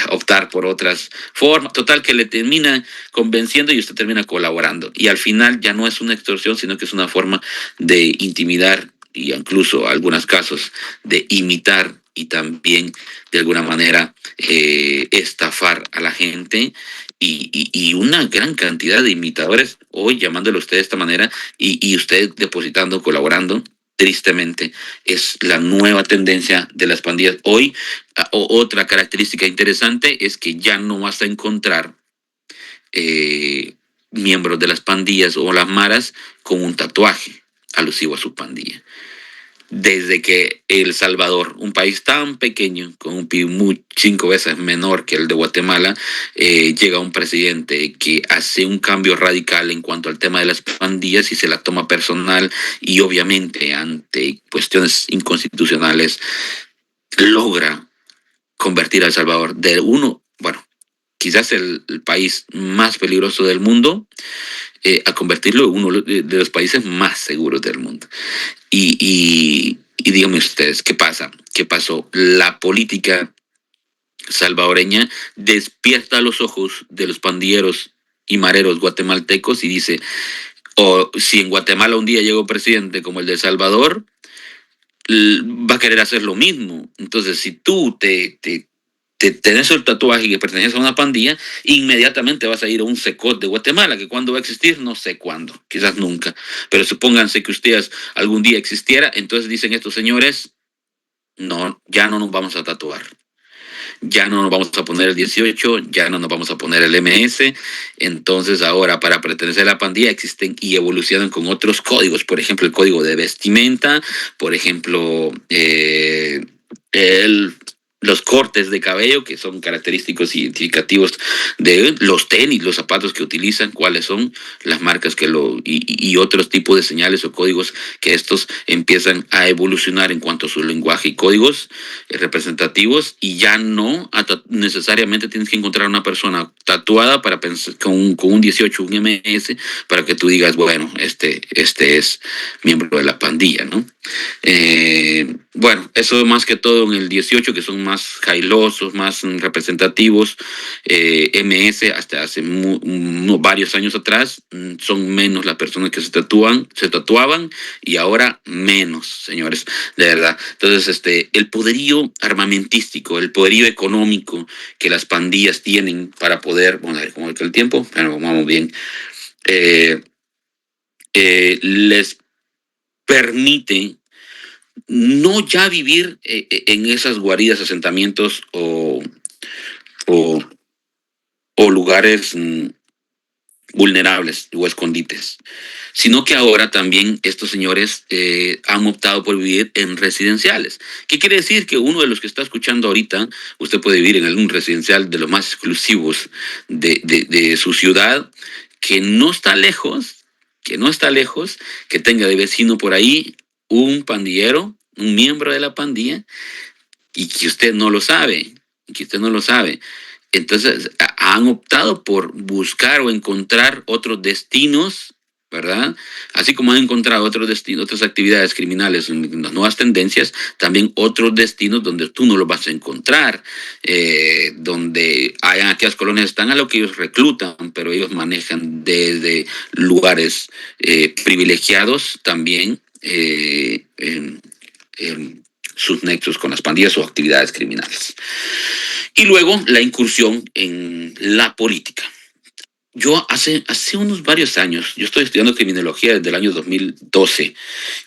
optar por otras formas. Total, que le termina convenciendo y usted termina colaborando. Y al final ya no es una extorsión, sino que es una forma de intimidar y incluso en algunos casos de imitar y también de alguna manera estafar a la gente, y una gran cantidad de imitadores hoy llamándole a usted de esta manera y usted depositando, colaborando. Tristemente es la nueva tendencia de las pandillas. Hoy otra característica interesante es que ya no vas a encontrar miembros de las pandillas o las maras con un tatuaje alusivo a su pandilla. Desde que El Salvador, un país tan pequeño, con un PIB 5 veces menor que el de Guatemala, llega un presidente que hace un cambio radical en cuanto al tema de las pandillas y se la toma personal, y obviamente ante cuestiones inconstitucionales logra convertir a El Salvador de quizás el país más peligroso del mundo, a convertirlo en uno de los países más seguros del mundo. Y díganme ustedes, ¿qué pasa? ¿Qué pasó? La política salvadoreña despierta los ojos de los pandilleros y mareros guatemaltecos y dice, si en Guatemala un día llega un presidente como el de El Salvador, va a querer hacer lo mismo. Entonces, si tú te tenés el tatuaje y que perteneces a una pandilla, inmediatamente vas a ir a un SECOT de Guatemala, que cuándo va a existir, no sé cuándo, quizás nunca, pero supónganse que ustedes algún día existiera, entonces dicen estos señores, no, ya no nos vamos a tatuar. Ya no nos vamos a poner el 18, ya no nos vamos a poner el MS. Entonces ahora para pertenecer a la pandilla existen y evolucionan con otros códigos. Por ejemplo, el código de vestimenta, por ejemplo, los cortes de cabello, que son característicos identificativos de los tenis, los zapatos que utilizan, cuáles son las marcas y otros tipos de señales o códigos que estos empiezan a evolucionar en cuanto a su lenguaje y códigos representativos, y ya no necesariamente tienes que encontrar una persona tatuada para pensar, con un 18, un MS, para que tú digas, bueno, este es miembro de la pandilla, ¿no? Bueno, eso más que todo en el 18, que son más jailosos, más representativos. MS, hasta hace varios años atrás, son menos las personas que se tatuaban, y ahora menos, señores, de verdad. Entonces, el poderío armamentístico, el poderío económico que las pandillas tienen para poder, bueno, a ver cómo es el tiempo, pero vamos bien, les permite no ya vivir en esas guaridas, asentamientos o lugares vulnerables o escondites, sino que ahora también estos señores han optado por vivir en residenciales. ¿Qué quiere decir? Que uno de los que está escuchando ahorita, usted puede vivir en algún residencial de los más exclusivos de su ciudad, que no está lejos, que tenga de vecino por ahí un pandillero, un miembro de la pandilla, y que usted no lo sabe, Entonces han optado por buscar o encontrar otros destinos, ¿verdad? Así como han encontrado otros destinos, otras actividades criminales en las nuevas tendencias, también otros destinos donde tú no los vas a encontrar, donde hay aquellas colonias están a lo que ellos reclutan, pero ellos manejan desde lugares privilegiados también sus nexos con las pandillas o actividades criminales. Y luego la incursión en la política. Yo hace unos varios años, yo estoy estudiando criminología desde el año 2012,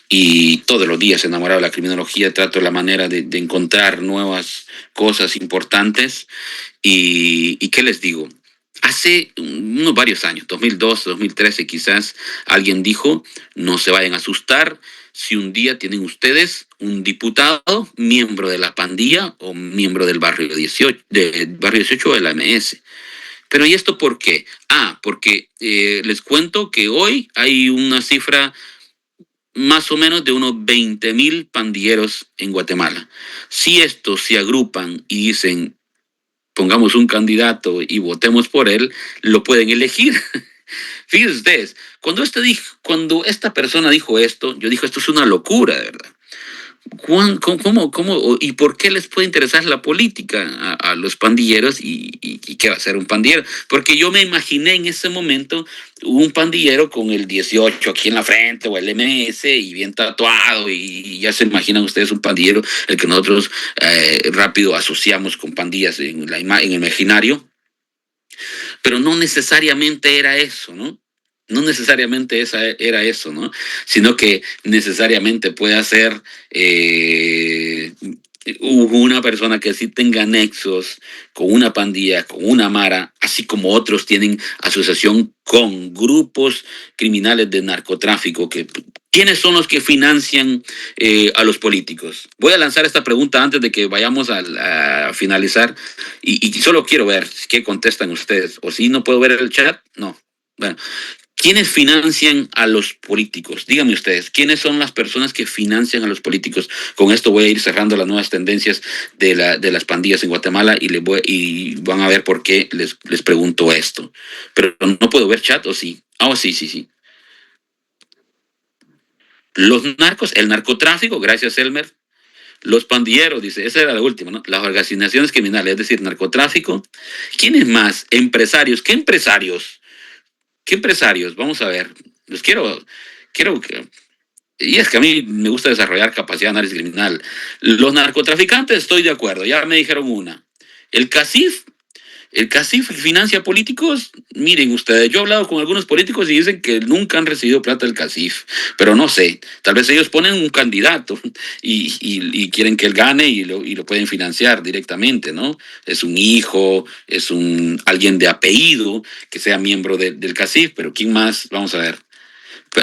y todos los días enamorado de la criminología, trato la manera de encontrar nuevas cosas importantes. ¿Y qué les digo? Hace unos varios años, 2012, 2013 quizás, alguien dijo, no se vayan a asustar si un día tienen ustedes un diputado miembro de la pandilla o miembro del barrio 18, de la MS. Pero ¿y esto por qué? Porque les cuento que hoy hay una cifra más o menos de unos 20,000 pandilleros en Guatemala. Si estos se agrupan y dicen, pongamos un candidato y votemos por él, lo pueden elegir. Fíjense ustedes, cuando esta persona dijo esto, yo dije, esto es una locura, de verdad. ¿Cómo y por qué les puede interesar la política a los pandilleros y qué va a ser un pandillero? Porque yo me imaginé en ese momento un pandillero con el 18 aquí en la frente o el MS y bien tatuado, y ya se imaginan ustedes un pandillero, el que nosotros rápido asociamos con pandillas en el imaginario, pero no necesariamente era eso, ¿no? No necesariamente era eso, ¿no? Sino que necesariamente puede ser una persona que sí tenga nexos con una pandilla, con una mara, así como otros tienen asociación con grupos criminales de narcotráfico. ¿Quiénes son los que financian a los políticos? Voy a lanzar esta pregunta antes de que vayamos a finalizar, y solo quiero ver qué contestan ustedes. O si no puedo ver el chat, no. Bueno, ¿quiénes financian a los políticos? Díganme ustedes, ¿quiénes son las personas que financian a los políticos? Con esto voy a ir cerrando las nuevas tendencias de las pandillas en Guatemala, y van a ver por qué les pregunto esto. Pero no puedo ver chat, ¿o sí? Sí. Los narcos, el narcotráfico, gracias Elmer. Los pandilleros, dice, esa era la última, ¿no? Las organizaciones criminales, es decir, narcotráfico. ¿Quiénes más? Empresarios. ¿Qué empresarios? Vamos a ver. Los quiero que... Y es que a mí me gusta desarrollar capacidad de análisis criminal. Los narcotraficantes, estoy de acuerdo, ya me dijeron una. El CACIF financia políticos. Miren ustedes, yo he hablado con algunos políticos y dicen que nunca han recibido plata del CACIF, pero no sé, tal vez ellos ponen un candidato y quieren que él gane y lo pueden financiar directamente, ¿no? Es un hijo, es alguien de apellido que sea miembro del CACIF, pero ¿quién más? Vamos a ver.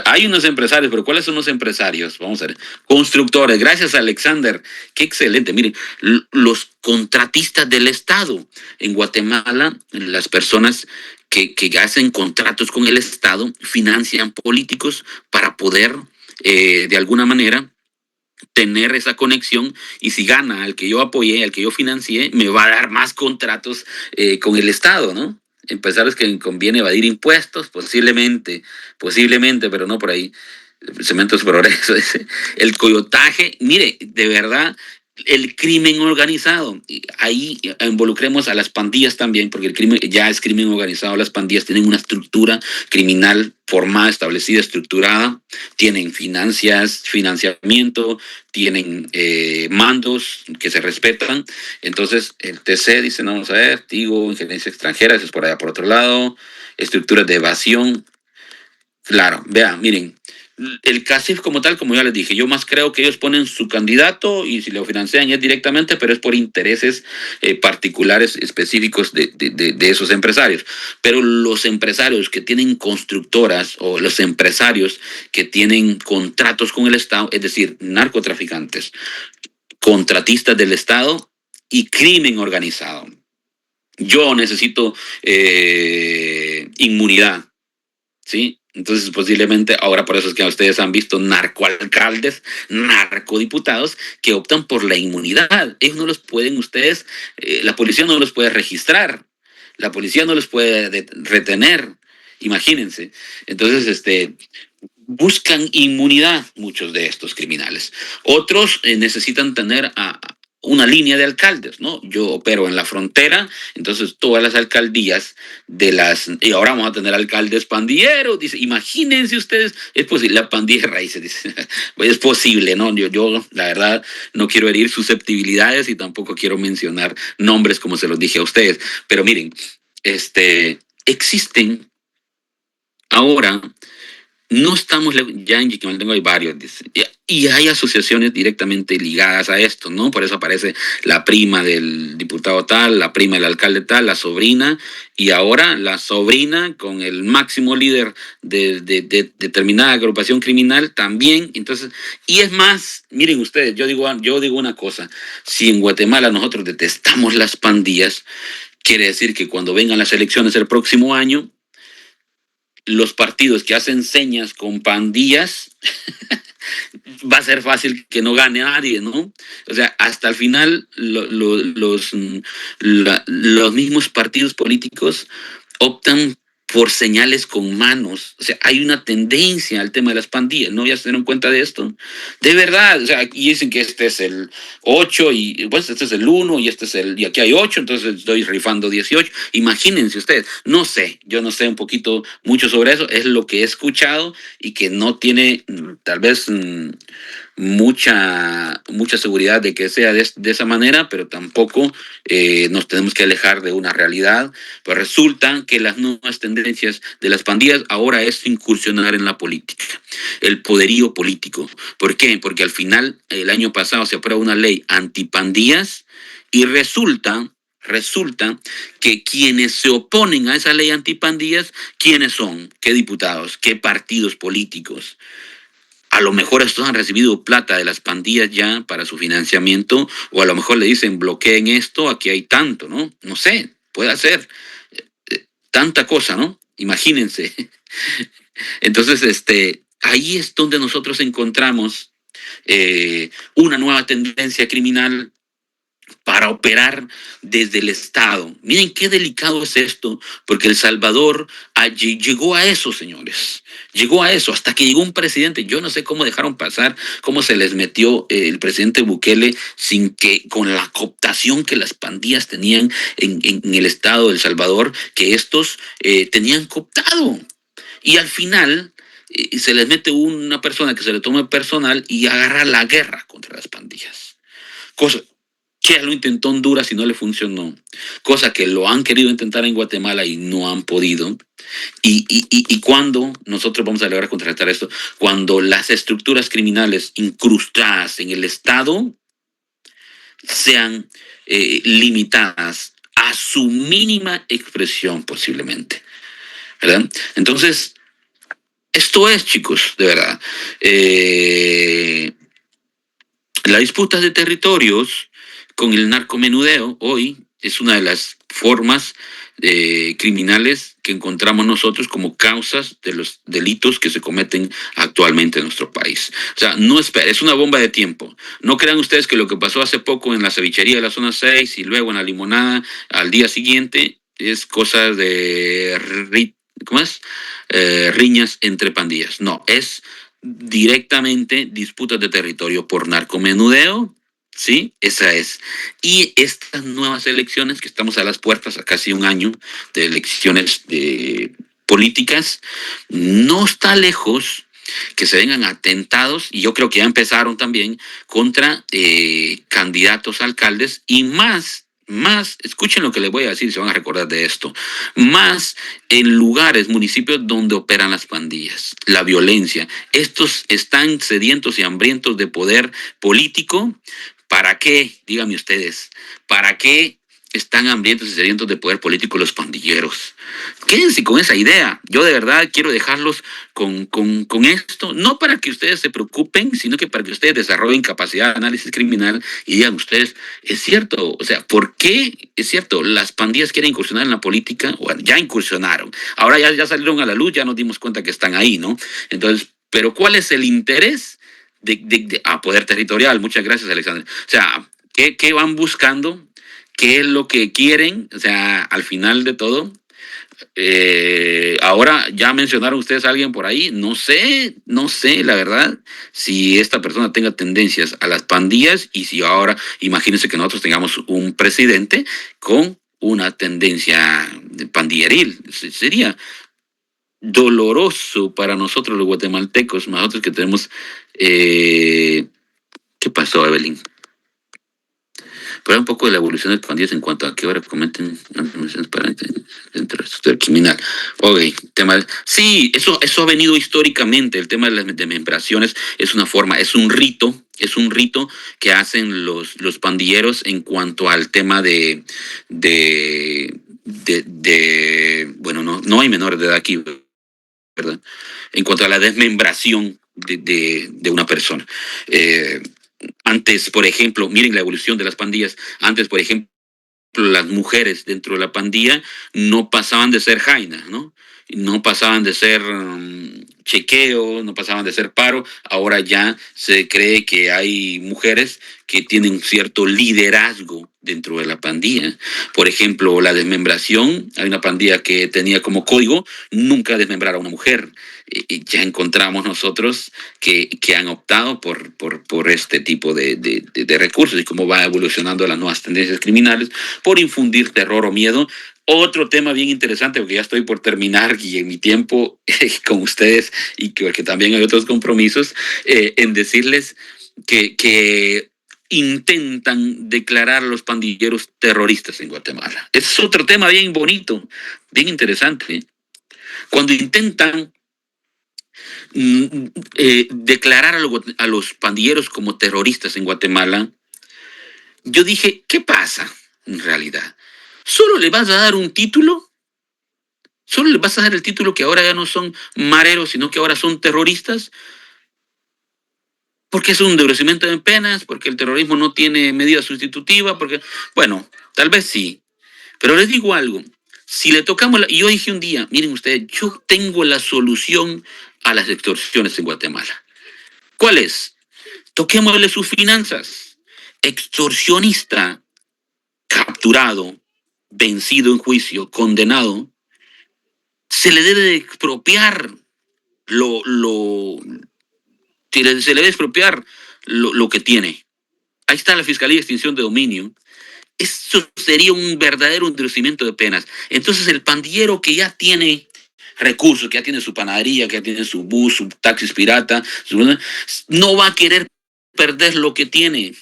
Hay unos empresarios, pero ¿cuáles son los empresarios? Vamos a ver. Constructores, gracias Alexander. Qué excelente. Miren, los contratistas del Estado. En Guatemala, las personas que hacen contratos con el Estado financian políticos para poder, de alguna manera, tener esa conexión, y si gana al que yo apoyé, al que yo financié, me va a dar más contratos con el Estado, ¿no? Empresarios que conviene evadir impuestos, posiblemente, pero no por ahí. Cementos Progreso, el coyotaje, mire, de verdad, el crimen organizado. Ahí involucremos a las pandillas también, porque el crimen ya es crimen organizado. Las pandillas tienen una estructura criminal formada, establecida, estructurada, tienen financiamiento, tienen mandos que se respetan. Entonces, el TC dice, no, vamos a ver, Tigo, injerencia extranjera, eso es por allá por otro lado, estructuras de evasión. Claro, vean, miren, el CACIF como tal, como ya les dije, yo más creo que ellos ponen su candidato y si lo financian es directamente, pero es por intereses particulares específicos de esos empresarios. Pero los empresarios que tienen constructoras o los empresarios que tienen contratos con el Estado, es decir, narcotraficantes, contratistas del Estado y crimen organizado. Yo necesito inmunidad, ¿sí? Entonces, posiblemente, ahora por eso es que ustedes han visto narcoalcaldes, narcodiputados que optan por la inmunidad. Ellos no los pueden, la policía no los puede registrar, la policía no los puede retener, imagínense. Entonces, buscan inmunidad muchos de estos criminales. Otros necesitan tener una línea de alcaldes, ¿no? Yo opero en la frontera, entonces todas las alcaldías y ahora vamos a tener alcaldes pandilleros, dice, imagínense ustedes, es posible, la pandilla raíz, dice, es posible, ¿no? Yo, la verdad, no quiero herir susceptibilidades y tampoco quiero mencionar nombres como se los dije a ustedes, pero miren, existen ahora. No estamos, ya en Jiquimaltengo hay varios, dice, y hay asociaciones directamente ligadas a esto, ¿no? Por eso aparece la prima del diputado tal, la prima del alcalde tal, la sobrina, y ahora la sobrina con el máximo líder de determinada agrupación criminal también. Entonces, y es más, miren ustedes, yo digo una cosa, si en Guatemala nosotros detestamos las pandillas, quiere decir que cuando vengan las elecciones el próximo año, los partidos que hacen señas con pandillas, va a ser fácil que no gane a nadie, ¿no? O sea, hasta el final los mismos partidos políticos optan por señales con manos. O sea, hay una tendencia al tema de las pandillas, ¿no? ¿Ya se dieron cuenta de esto? De verdad, o sea, y dicen que este es el 8 y pues este es el 1 y y aquí hay 8, entonces estoy rifando 18. Imagínense ustedes, no sé, yo no sé mucho sobre eso, es lo que he escuchado y que no tiene tal vez mucha seguridad de que sea de esa manera, pero tampoco nos tenemos que alejar de una realidad. Pues resulta que las nuevas tendencias de las pandillas ahora es incursionar en la política, el poderío político. ¿Por qué? Porque al final, el año pasado se aprueba una ley antipandillas y resulta que quienes se oponen a esa ley antipandillas, ¿quiénes son? ¿Qué diputados? ¿Qué partidos políticos? A lo mejor estos han recibido plata de las pandillas ya para su financiamiento, o a lo mejor le dicen bloqueen esto, aquí hay tanto, ¿no? No sé, puede ser tanta cosa, ¿no? Imagínense. Entonces, ahí es donde nosotros encontramos una nueva tendencia criminal para operar desde el Estado. Miren qué delicado es esto, porque El Salvador llegó a eso, señores. Llegó a eso, hasta que llegó un presidente. Yo no sé cómo dejaron pasar, cómo se les metió el presidente Bukele con la cooptación que las pandillas tenían en el Estado de El Salvador, que estos tenían cooptado. Y al final se les mete una persona que se le toma personal y agarra la guerra contra las pandillas. que ya lo intentó Honduras y no le funcionó, cosa que lo han querido intentar en Guatemala y no han podido. Y cuando nosotros vamos a lograr contrarrestar esto, cuando las estructuras criminales incrustadas en el Estado sean limitadas a su mínima expresión posiblemente, ¿verdad? Entonces, esto es, chicos, de verdad. La disputa de territorios con el narcomenudeo hoy es una de las formas criminales que encontramos nosotros como causas de los delitos que se cometen actualmente en nuestro país. O sea, no espera, es una bomba de tiempo. No crean ustedes que lo que pasó hace poco en la cevichería de la zona 6 y luego en la limonada al día siguiente es cosa de ¿cómo es? Riñas entre pandillas. No, es directamente disputas de territorio por narcomenudeo. Sí, esa es. Y estas nuevas elecciones, que estamos a las puertas, a casi un año de elecciones políticas, no está lejos que se vengan atentados, y yo creo que ya empezaron también, contra candidatos a alcaldes, y más, escuchen lo que les voy a decir, se van a recordar de esto, más en lugares, municipios donde operan las pandillas, la violencia. Estos están sedientos y hambrientos de poder político. ¿Para qué? Díganme ustedes, ¿para qué están hambrientos y sedientos de poder político los pandilleros? Quédense con esa idea. Yo de verdad quiero dejarlos con esto, no para que ustedes se preocupen, sino que para que ustedes desarrollen capacidad de análisis criminal y digan ustedes, es cierto, o sea, ¿por qué? Es cierto, las pandillas quieren incursionar en la política, bueno, ya incursionaron, ahora ya salieron a la luz, ya nos dimos cuenta que están ahí, ¿no? Entonces, ¿pero cuál es el interés a poder territorial? Muchas gracias, Alexander. O sea, ¿qué van buscando? ¿Qué es lo que quieren? O sea, al final de todo, ahora ya mencionaron ustedes a alguien por ahí, no sé, la verdad, si esta persona tenga tendencias a las pandillas y si ahora, imagínense que nosotros tengamos un presidente con una tendencia pandilleril. Sería doloroso para nosotros los guatemaltecos, nosotros que tenemos... ¿Qué pasó, Evelyn? Pero un poco de la evolución de pandillas en cuanto a qué hora cometen dentro del sector criminal. Ok, tema. Sí, eso ha venido históricamente. El tema de las desmembraciones es una forma, es un rito que hacen los pandilleros en cuanto al tema de bueno, no hay menores de edad aquí, ¿verdad? En cuanto a la desmembración de una persona. Antes, por ejemplo, miren la evolución de las pandillas. Antes, por ejemplo, las mujeres dentro de la pandilla no pasaban de ser jainas, ¿no? No pasaban de ser chequeo, no pasaban de ser paro. Ahora ya se cree que hay mujeres que tienen cierto liderazgo dentro de la pandilla. Por ejemplo, la desmembración. Hay una pandilla que tenía como código nunca desmembrar a una mujer. Ya encontramos nosotros que han optado por este tipo de recursos y cómo va evolucionando las nuevas tendencias criminales por infundir terror o miedo. Otro tema bien interesante, porque ya estoy por terminar y en mi tiempo con ustedes y porque también hay otros compromisos, en decirles que intentan declarar a los pandilleros terroristas en Guatemala. Es otro tema bien bonito, bien interesante. Cuando intentan declarar a los pandilleros como terroristas en Guatemala, yo dije, ¿qué pasa en realidad? ¿Solo le vas a dar un título? ¿Solo le vas a dar el título que ahora ya no son mareros, sino que ahora son terroristas? Porque es un endurecimiento de penas, porque el terrorismo no tiene medida sustitutiva, porque, bueno, tal vez sí. Pero les digo algo, si le tocamos, y yo dije un día, miren ustedes, yo tengo la solución a las extorsiones en Guatemala. ¿Cuál es? Toquémosle sus finanzas. Extorsionista, capturado, vencido en juicio, condenado, se le debe de expropiar se le debe expropiar lo que tiene. Ahí está la Fiscalía de Extinción de Dominio. Eso sería un verdadero endurecimiento de penas. Entonces el pandillero que ya tiene recursos, que ya tiene su panadería, que ya tiene su bus, su taxis pirata, no va a querer perder lo que tiene.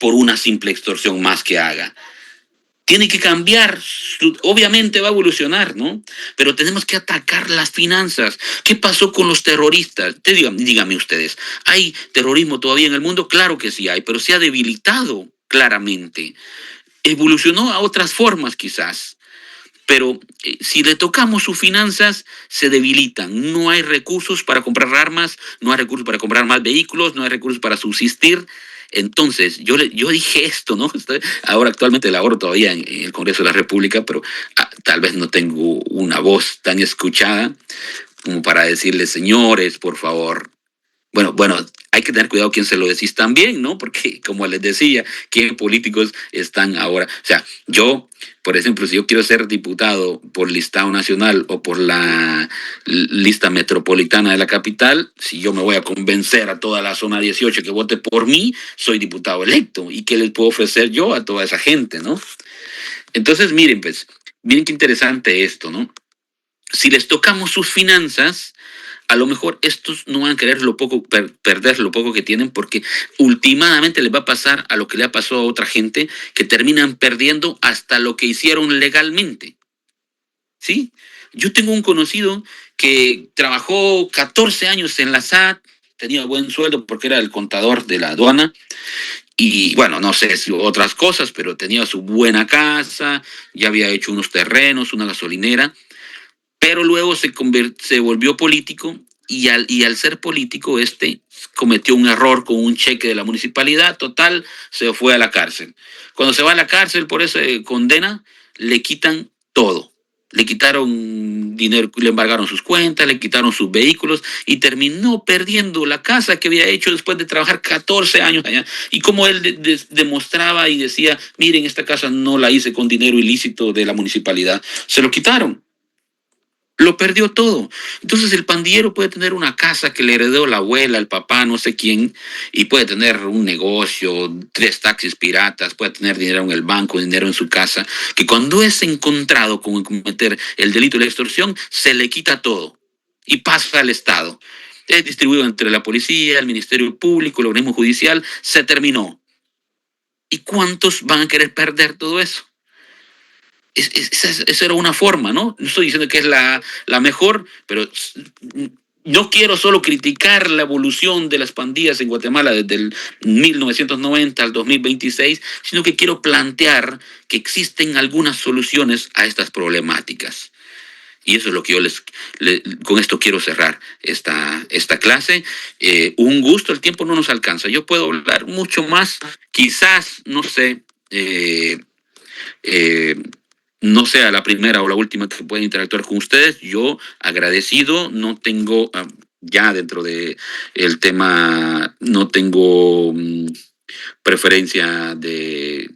por una simple extorsión más que haga. Tiene que cambiar, obviamente va a evolucionar, ¿no? Pero tenemos que atacar las finanzas. ¿Qué pasó con los terroristas? Díganme ustedes, ¿hay terrorismo todavía en el mundo? Claro que sí hay, pero se ha debilitado claramente. Evolucionó a otras formas quizás, pero si le tocamos sus finanzas, se debilitan. No hay recursos para comprar armas, no hay recursos para comprar más vehículos, no hay recursos para subsistir. Entonces, yo dije esto, ¿no? Ahora actualmente laboro todavía en el Congreso de la República, pero tal vez no tengo una voz tan escuchada como para decirles, señores, por favor. Bueno, hay que tener cuidado quién se lo decís también, ¿no? Porque, como les decía, ¿qué políticos están ahora? O sea, yo, por ejemplo, si yo quiero ser diputado por listado nacional o por la lista metropolitana de la capital, si yo me voy a convencer a toda la zona 18 que vote por mí, soy diputado electo. ¿Y qué les puedo ofrecer yo a toda esa gente, no? Entonces, miren, pues, miren qué interesante esto, ¿no? Si les tocamos sus finanzas, a lo mejor estos no van a querer perder lo poco que tienen, porque últimamente les va a pasar a lo que le ha pasado a otra gente, que terminan perdiendo hasta lo que hicieron legalmente. ¿Sí? Yo tengo un conocido que trabajó 14 años en la SAT, tenía buen sueldo porque era el contador de la aduana, y bueno, no sé si otras cosas, pero tenía su buena casa, ya había hecho unos terrenos, una gasolinera, pero luego se volvió político y al ser político cometió un error con un cheque de la municipalidad, total, se fue a la cárcel. Cuando se va a la cárcel por esa condena, le quitan todo. Le quitaron dinero, le embargaron sus cuentas, le quitaron sus vehículos y terminó perdiendo la casa que había hecho después de trabajar 14 años allá. Y como él demostraba y decía, miren, esta casa no la hice con dinero ilícito de la municipalidad, se lo quitaron. Lo perdió todo. Entonces el pandillero puede tener una casa que le heredó la abuela, el papá, no sé quién, y puede tener un negocio, 3 taxis piratas, puede tener dinero en el banco, dinero en su casa, que cuando es encontrado con cometer el delito de la extorsión, se le quita todo y pasa al Estado. Es distribuido entre la policía, el Ministerio Público, el organismo judicial, se terminó. ¿Y cuántos van a querer perder todo eso? Esa era una forma, ¿no? No estoy diciendo que es la mejor, pero no quiero solo criticar la evolución de las pandillas en Guatemala desde el 1990 al 2026, sino que quiero plantear que existen algunas soluciones a estas problemáticas. Y eso es lo que yo con esto quiero cerrar esta clase. Un gusto, el tiempo no nos alcanza. Yo puedo hablar mucho más, quizás, no sé, no sea la primera o la última que pueda interactuar con ustedes. Yo agradecido, no tengo, ya dentro de el tema, no tengo preferencia de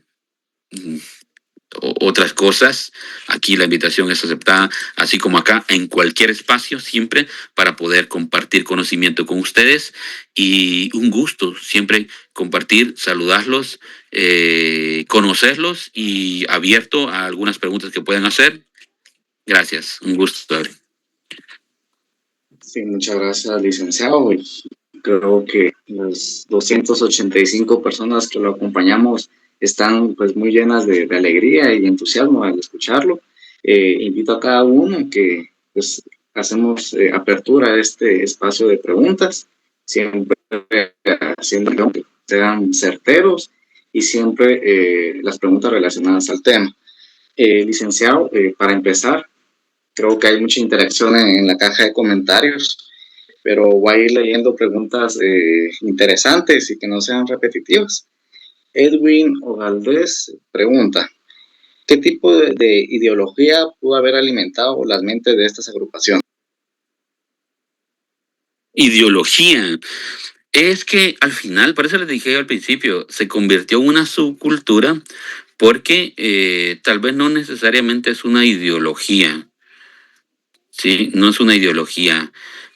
otras cosas. Aquí la invitación es aceptada, así como acá, en cualquier espacio, siempre para poder compartir conocimiento con ustedes. Y un gusto siempre compartir, saludarlos, conocerlos y abierto a algunas preguntas que puedan hacer. Gracias, un gusto. Sí, muchas gracias, licenciado. Y creo que las 285 personas que lo acompañamos están pues muy llenas de alegría y entusiasmo al escucharlo. Invito a cada uno que pues hacemos apertura a este espacio de preguntas, siempre haciendo que sean certeros y siempre las preguntas relacionadas al tema. Licenciado, para empezar, creo que hay mucha interacción en la caja de comentarios, pero voy a ir leyendo preguntas interesantes y que no sean repetitivas. Edwin Ogaldez pregunta, ¿qué tipo de ideología pudo haber alimentado las mentes de estas agrupaciones? Ideología. Es que al final, por eso les dije al principio, se convirtió en una subcultura porque tal vez no necesariamente es una ideología. Sí, no es una ideología.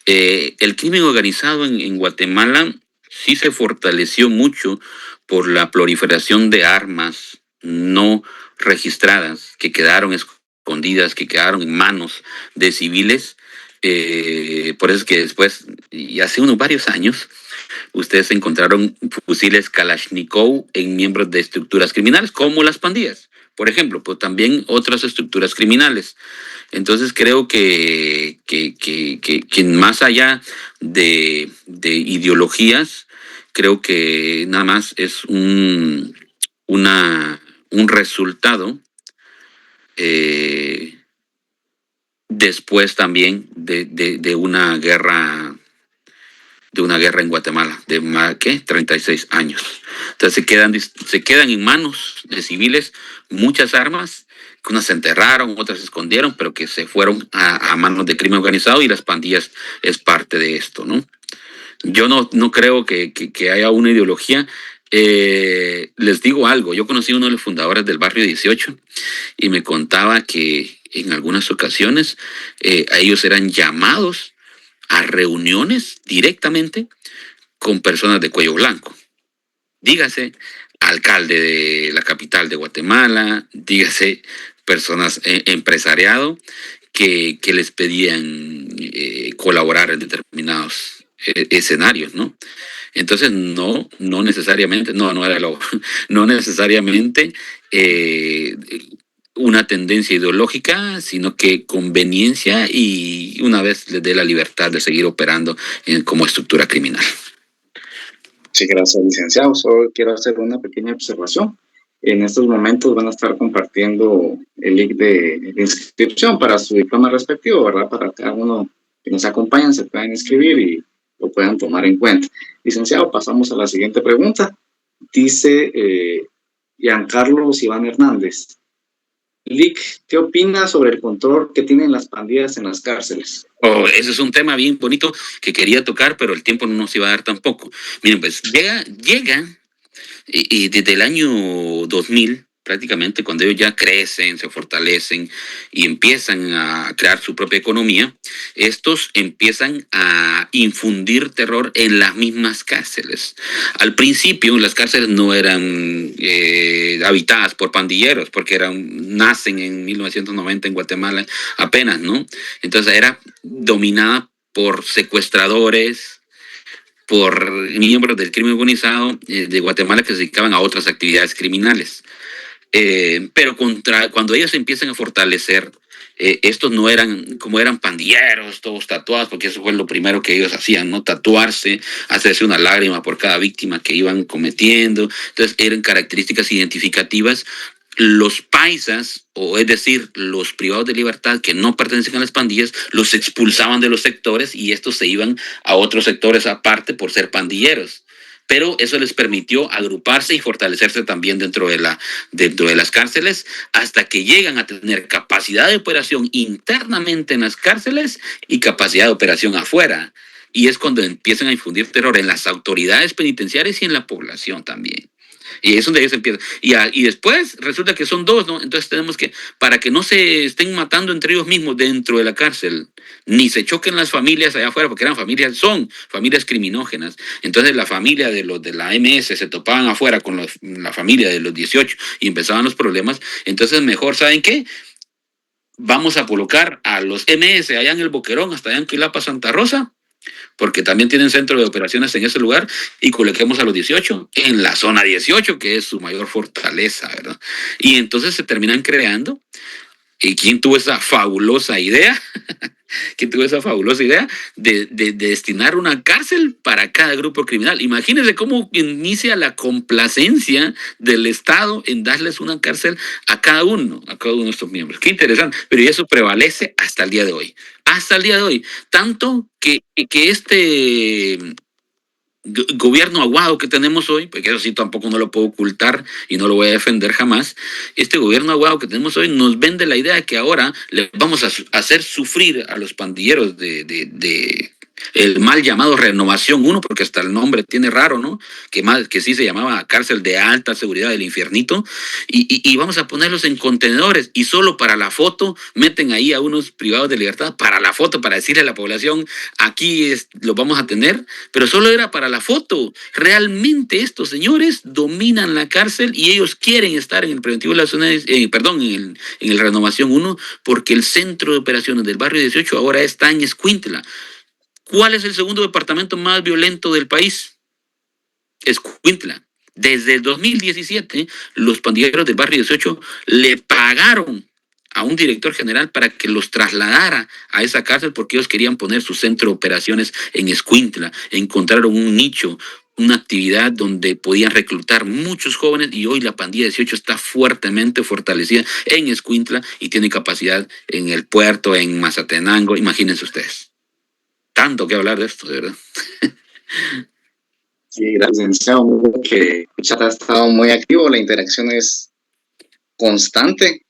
El crimen organizado en Guatemala sí se fortaleció mucho por la proliferación de armas no registradas que quedaron escondidas, que quedaron en manos de civiles, Por eso es que después, y hace unos varios años, ustedes encontraron fusiles Kalashnikov en miembros de estructuras criminales, como las pandillas, por ejemplo, pero también otras estructuras criminales. Entonces creo que más allá de ideologías, creo que nada más es un resultado después también de una guerra en Guatemala de más que 36 años. Entonces se quedan en manos de civiles muchas armas, que unas se enterraron, otras se escondieron, pero que se fueron a manos de crimen organizado, y las pandillas es parte de esto, ¿no? Yo no creo que haya una ideología. Les digo algo, yo conocí a uno de los fundadores del Barrio 18 y me contaba que en algunas ocasiones a ellos eran llamados a reuniones directamente con personas de cuello blanco. Dígase, alcalde de la capital de Guatemala, dígase, personas empresariado que les pedían colaborar en determinados escenarios, ¿no? Entonces, no necesariamente, no necesariamente una tendencia ideológica, sino que conveniencia, y una vez les dé la libertad de seguir operando como estructura criminal. Sí, gracias, licenciado. Solo quiero hacer una pequeña observación. En estos momentos van a estar compartiendo el link de inscripción para su diploma respectivo, ¿verdad? Para cada uno que nos acompañan se puedan inscribir y lo puedan tomar en cuenta. Licenciado, pasamos a la siguiente pregunta. Dice Giancarlo Iván Hernández. Lic, ¿qué opina sobre el control que tienen las pandillas en las cárceles? Ese es un tema bien bonito que quería tocar, pero el tiempo no nos iba a dar tampoco. Miren, pues llega y desde el año 2000, prácticamente, cuando ellos ya crecen, se fortalecen y empiezan a crear su propia economía, estos empiezan a infundir terror en las mismas cárceles. Al principio, las cárceles no eran habitadas por pandilleros, porque nacen en 1990 en Guatemala apenas, ¿no? Entonces era dominada por secuestradores, por miembros del crimen organizado de Guatemala que se dedicaban a otras actividades criminales. Pero cuando ellos empiezan a fortalecer, estos no eran como eran pandilleros, todos tatuados, porque eso fue lo primero que ellos hacían, ¿no? Tatuarse, hacerse una lágrima por cada víctima que iban cometiendo. Entonces eran características identificativas. Los paisas, o es decir, los privados de libertad que no pertenecen a las pandillas, los expulsaban de los sectores y estos se iban a otros sectores aparte por ser pandilleros. Pero eso les permitió agruparse y fortalecerse también dentro de las cárceles, hasta que llegan a tener capacidad de operación internamente en las cárceles y capacidad de operación afuera. Y es cuando empiezan a infundir terror en las autoridades penitenciarias y en la población también. Y es donde ellos empiezan. Y después resulta que son dos, ¿no? Entonces tenemos que, para que no se estén matando entre ellos mismos dentro de la cárcel, ni se choquen las familias allá afuera, porque son familias criminógenas. Entonces la familia de los de la MS se topaban afuera con la familia de los 18 y empezaban los problemas. Entonces mejor, ¿saben qué? Vamos a colocar a los MS allá en el Boquerón, hasta allá en Quilapa, Santa Rosa, porque también tienen centro de operaciones en ese lugar, y coloquemos a los 18 en la zona 18, que es su mayor fortaleza, ¿verdad? Y entonces se terminan creando. ¿Y quién tuvo esa fabulosa idea? ¿Quién tuvo esa fabulosa idea de destinar una cárcel para cada grupo criminal? Imagínense cómo inicia la complacencia del Estado en darles una cárcel a cada uno de estos miembros. Qué interesante, pero eso prevalece hasta el día de hoy. Hasta el día de hoy. Tanto que este gobierno aguado que tenemos hoy, porque eso sí tampoco no lo puedo ocultar y no lo voy a defender jamás, este gobierno aguado que tenemos hoy nos vende la idea de que ahora le vamos a hacer sufrir a los pandilleros de el mal llamado Renovación 1, porque hasta el nombre tiene raro, ¿no? Que sí se llamaba cárcel de alta seguridad del infiernito, y vamos a ponerlos en contenedores, y solo para la foto meten ahí a unos privados de libertad, para la foto, para decirle a la población, aquí lo vamos a tener, pero solo era para la foto. Realmente estos señores dominan la cárcel y ellos quieren estar en el preventivo de la zona, en el Renovación 1, porque el centro de operaciones del barrio 18 ahora está en Escuintla. ¿Cuál es el segundo departamento más violento del país? Escuintla. Desde el 2017, los pandilleros del barrio 18 le pagaron a un director general para que los trasladara a esa cárcel porque ellos querían poner su centro de operaciones en Escuintla. Encontraron un nicho, una actividad donde podían reclutar muchos jóvenes, y hoy la pandilla 18 está fuertemente fortalecida en Escuintla y tiene capacidad en el puerto, en Mazatenango. Imagínense ustedes. Tanto que hablar de esto, de verdad. Sí, gracias, licenciado. Que el chat ha estado muy activo, la interacción es constante.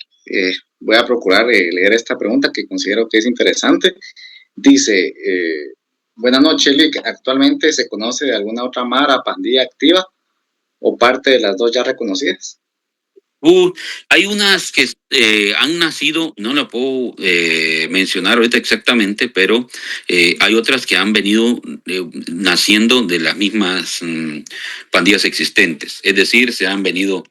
Voy a procurar leer esta pregunta que considero que es interesante. Dice, buenas noches, Lick. ¿Actualmente se conoce de alguna otra mara, pandilla activa o parte de las dos ya reconocidas? Hay unas que han nacido, no lo puedo mencionar ahorita exactamente, pero hay otras que han venido naciendo de las mismas pandillas existentes. Es decir, se han venido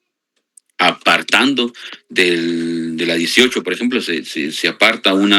apartando de la 18, por ejemplo, se aparta un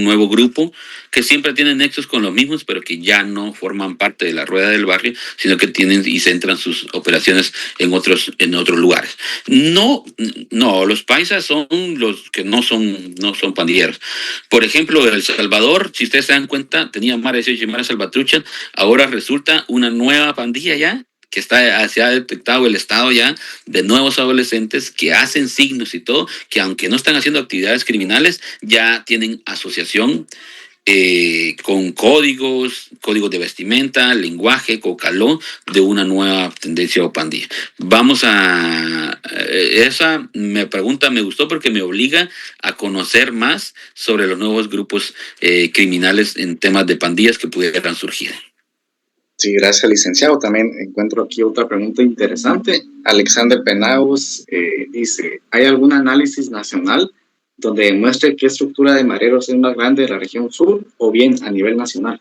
nuevo grupo que siempre tiene nexos con los mismos, pero que ya no forman parte de la rueda del barrio, sino que tienen y centran sus operaciones en otros lugares. No, los paisas son los que no son pandilleros. Por ejemplo, El Salvador, si ustedes se dan cuenta, tenía Mara 18 y Mara Salvatrucha, ahora resulta una nueva pandilla ya, que se ha detectado el Estado ya de nuevos adolescentes que hacen signos y todo, que aunque no están haciendo actividades criminales, ya tienen asociación con códigos de vestimenta, lenguaje, cocaló de una nueva tendencia o pandilla. Esa pregunta me gustó porque me obliga a conocer más sobre los nuevos grupos criminales en temas de pandillas que pudieran surgir. Sí, gracias, licenciado. También encuentro aquí otra pregunta interesante. Alexander Penaus dice, ¿hay algún análisis nacional donde demuestre qué estructura de mareros es más grande de la región sur o bien a nivel nacional?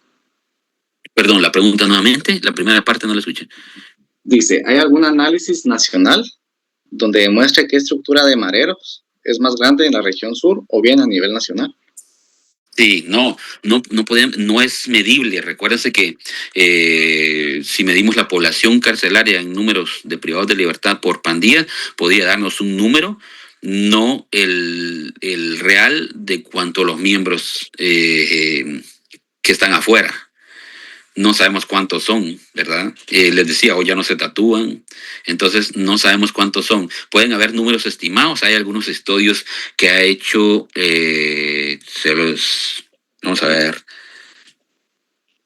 Perdón, la pregunta nuevamente, la primera parte no la escuché. Dice, ¿hay algún análisis nacional donde demuestre qué estructura de mareros es más grande en la región sur o bien a nivel nacional? Sí, no es medible. Recuérdense que si medimos la población carcelaria en números de privados de libertad por pandillas, podría darnos un número, no el real de cuántos los miembros que están afuera. No sabemos cuántos son, ¿verdad? Les decía, hoy ya no se tatúan, entonces no sabemos cuántos son. Pueden haber números estimados, hay algunos estudios que ha hecho, vamos a ver,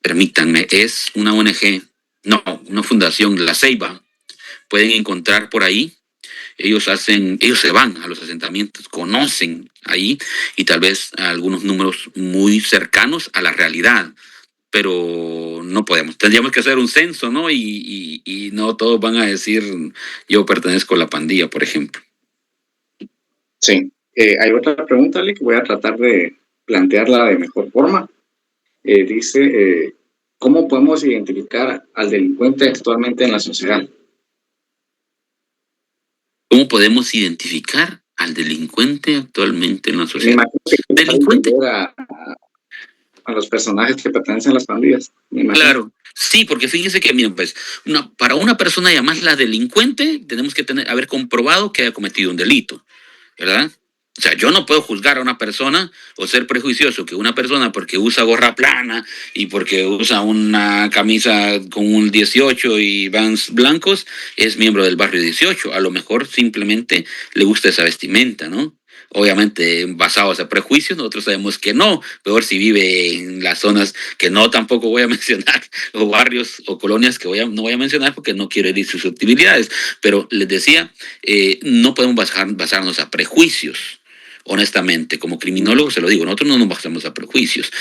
permítanme, es una ONG, una fundación, La Ceiba, pueden encontrar por ahí. Ellos se van a los asentamientos, conocen ahí y tal vez algunos números muy cercanos a la realidad, pero no podemos. Tendríamos que hacer un censo, ¿no? Y no todos van a decir, yo pertenezco a la pandilla, por ejemplo. Sí. Hay otra pregunta, que voy a tratar de plantearla de mejor forma. Dice, ¿cómo podemos identificar al delincuente actualmente en la sociedad? ¿Cómo podemos identificar al delincuente actualmente en la sociedad? Delincuente. A los personajes que pertenecen a las pandillas. Claro, sí, porque fíjense que, miren, pues, para una persona llamarla delincuente, tenemos que haber comprobado que haya cometido un delito, ¿verdad? O sea, yo no puedo juzgar a una persona o ser prejuicioso que una persona porque usa gorra plana y porque usa una camisa con un 18 y Vans blancos es miembro del barrio 18. A lo mejor simplemente le gusta esa vestimenta, ¿no? Obviamente basados a prejuicios, nosotros sabemos que no, peor si vive en las zonas que no tampoco voy a mencionar, o barrios o colonias que no voy a mencionar porque no quiero herir susceptibilidades, pero les decía, no podemos basarnos a prejuicios honestamente, como criminólogo se lo digo, nosotros no nos basamos a prejuicios.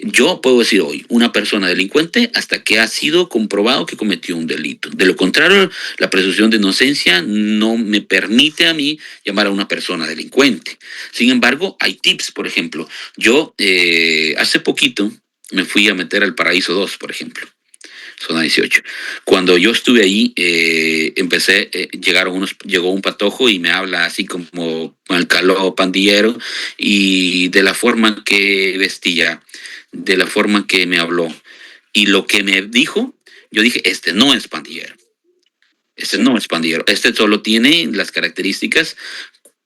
Yo puedo decir hoy, una persona delincuente hasta que ha sido comprobado que cometió un delito. De lo contrario, la presunción de inocencia no me permite a mí llamar a una persona delincuente. Sin embargo, hay tips, por ejemplo. Yo hace poquito me fui a meter al Paraíso 2, por ejemplo. Zona 18. Cuando yo estuve ahí, llegó un patojo y me habla así como con el calor pandillero y de la forma que vestía, de la forma que me habló y lo que me dijo, yo dije, este no es pandillero. Este no es pandillero. Este solo tiene las características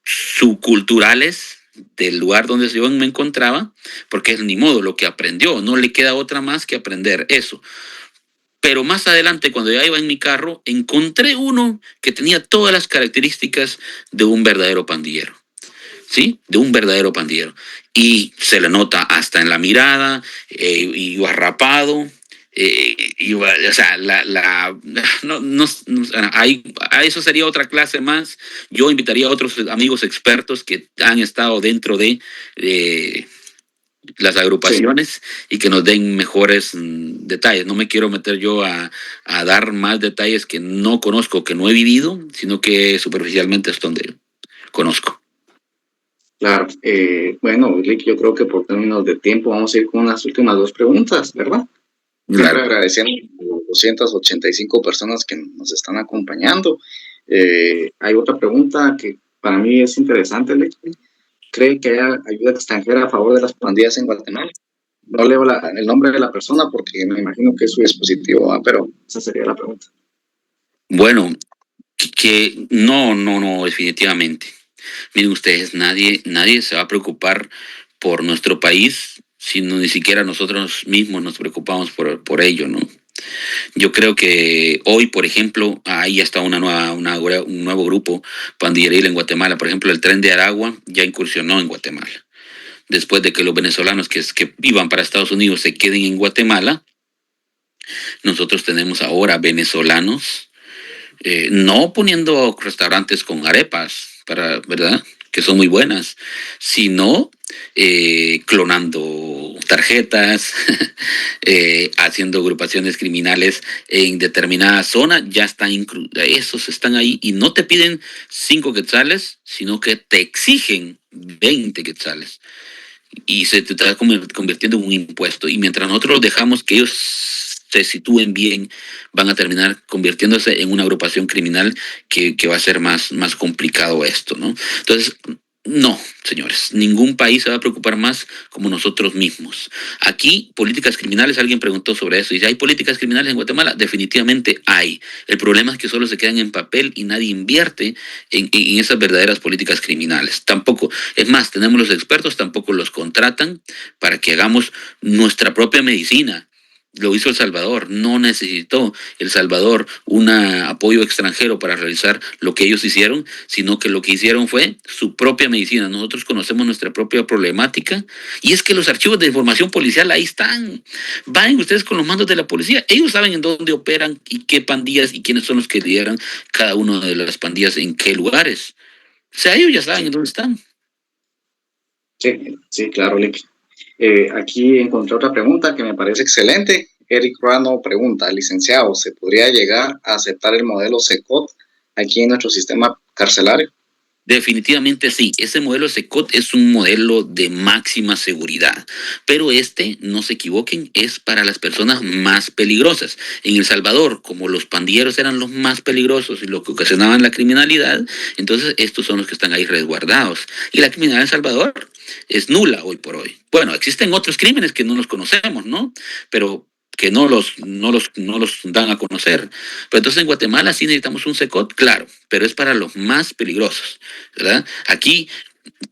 subculturales del lugar donde yo me encontraba, porque es ni modo lo que aprendió, no le queda otra más que aprender eso. Pero más adelante, cuando ya iba en mi carro, encontré uno que tenía todas las características de un verdadero pandillero. ¿Sí? De un verdadero pandillero. Y se le nota hasta en la mirada, iba rapado, o sea, eso sería otra clase más. Yo invitaría a otros amigos expertos que han estado dentro de las agrupaciones y que nos den mejores detalles. No me quiero meter yo a dar más detalles que no conozco, que no he vivido, sino que superficialmente es donde conozco. Claro. Bueno, Lick, yo creo que por términos de tiempo vamos a ir con las últimas dos preguntas, ¿verdad? Siempre Claro. agradecemos a las 285 personas que nos están acompañando. Hay otra pregunta que para mí es interesante, Lick. ¿Cree que hay ayuda extranjera a favor de las pandillas en Guatemala? No leo el nombre de la persona porque me imagino que es su dispositivo, pero esa sería la pregunta. Bueno, que no, definitivamente. Miren ustedes, nadie se va a preocupar por nuestro país si ni siquiera nosotros mismos nos preocupamos por ello, ¿no? Yo creo que hoy, por ejemplo, ahí está un nuevo grupo pandilleril en Guatemala. Por ejemplo, el Tren de Aragua ya incursionó en Guatemala. Después de que los venezolanos que iban para Estados Unidos se queden en Guatemala, nosotros tenemos ahora venezolanos no poniendo restaurantes con arepas, ¿verdad? Que son muy buenas, sino clonando tarjetas, haciendo agrupaciones criminales en determinada zona, ya están esos están ahí y no te piden 5 quetzales, sino que te exigen 20 quetzales. Y se te está convirtiendo en un impuesto. Y mientras nosotros dejamos que ellos se sitúen bien, van a terminar convirtiéndose en una agrupación criminal que va a ser más complicado esto, ¿no? Entonces, no, señores, ningún país se va a preocupar más como nosotros mismos. Aquí, políticas criminales, alguien preguntó sobre eso. Dice, ¿hay políticas criminales en Guatemala? Definitivamente hay. El problema es que solo se quedan en papel y nadie invierte en esas verdaderas políticas criminales. Tampoco, es más, tenemos los expertos, tampoco los contratan para que hagamos nuestra propia medicina. Lo hizo El Salvador, no necesitó El Salvador un apoyo extranjero para realizar lo que ellos hicieron, sino que lo que hicieron fue su propia medicina. Nosotros conocemos nuestra propia problemática y es que los archivos de información policial ahí están. Vayan ustedes con los mandos de la policía, ellos saben en dónde operan y qué pandillas y quiénes son los que lideran cada una de las pandillas en qué lugares. O sea, ellos ya saben en dónde están. Sí, claro, Lick. Aquí encontré otra pregunta que me parece excelente. Eric Ruano pregunta, licenciado, ¿se podría llegar a aceptar el modelo SECOT aquí en nuestro sistema carcelario? Definitivamente sí, ese modelo SECOT es un modelo de máxima seguridad, pero no se equivoquen, es para las personas más peligrosas. En El Salvador, como los pandilleros eran los más peligrosos y los que ocasionaban la criminalidad, entonces estos son los que están ahí resguardados. Y la criminalidad en El Salvador es nula hoy por hoy. Bueno, existen otros crímenes que no los conocemos, ¿no? Pero que no los dan a conocer. Pero entonces en Guatemala sí necesitamos un SECOT, claro, pero es para los más peligrosos, ¿verdad? Aquí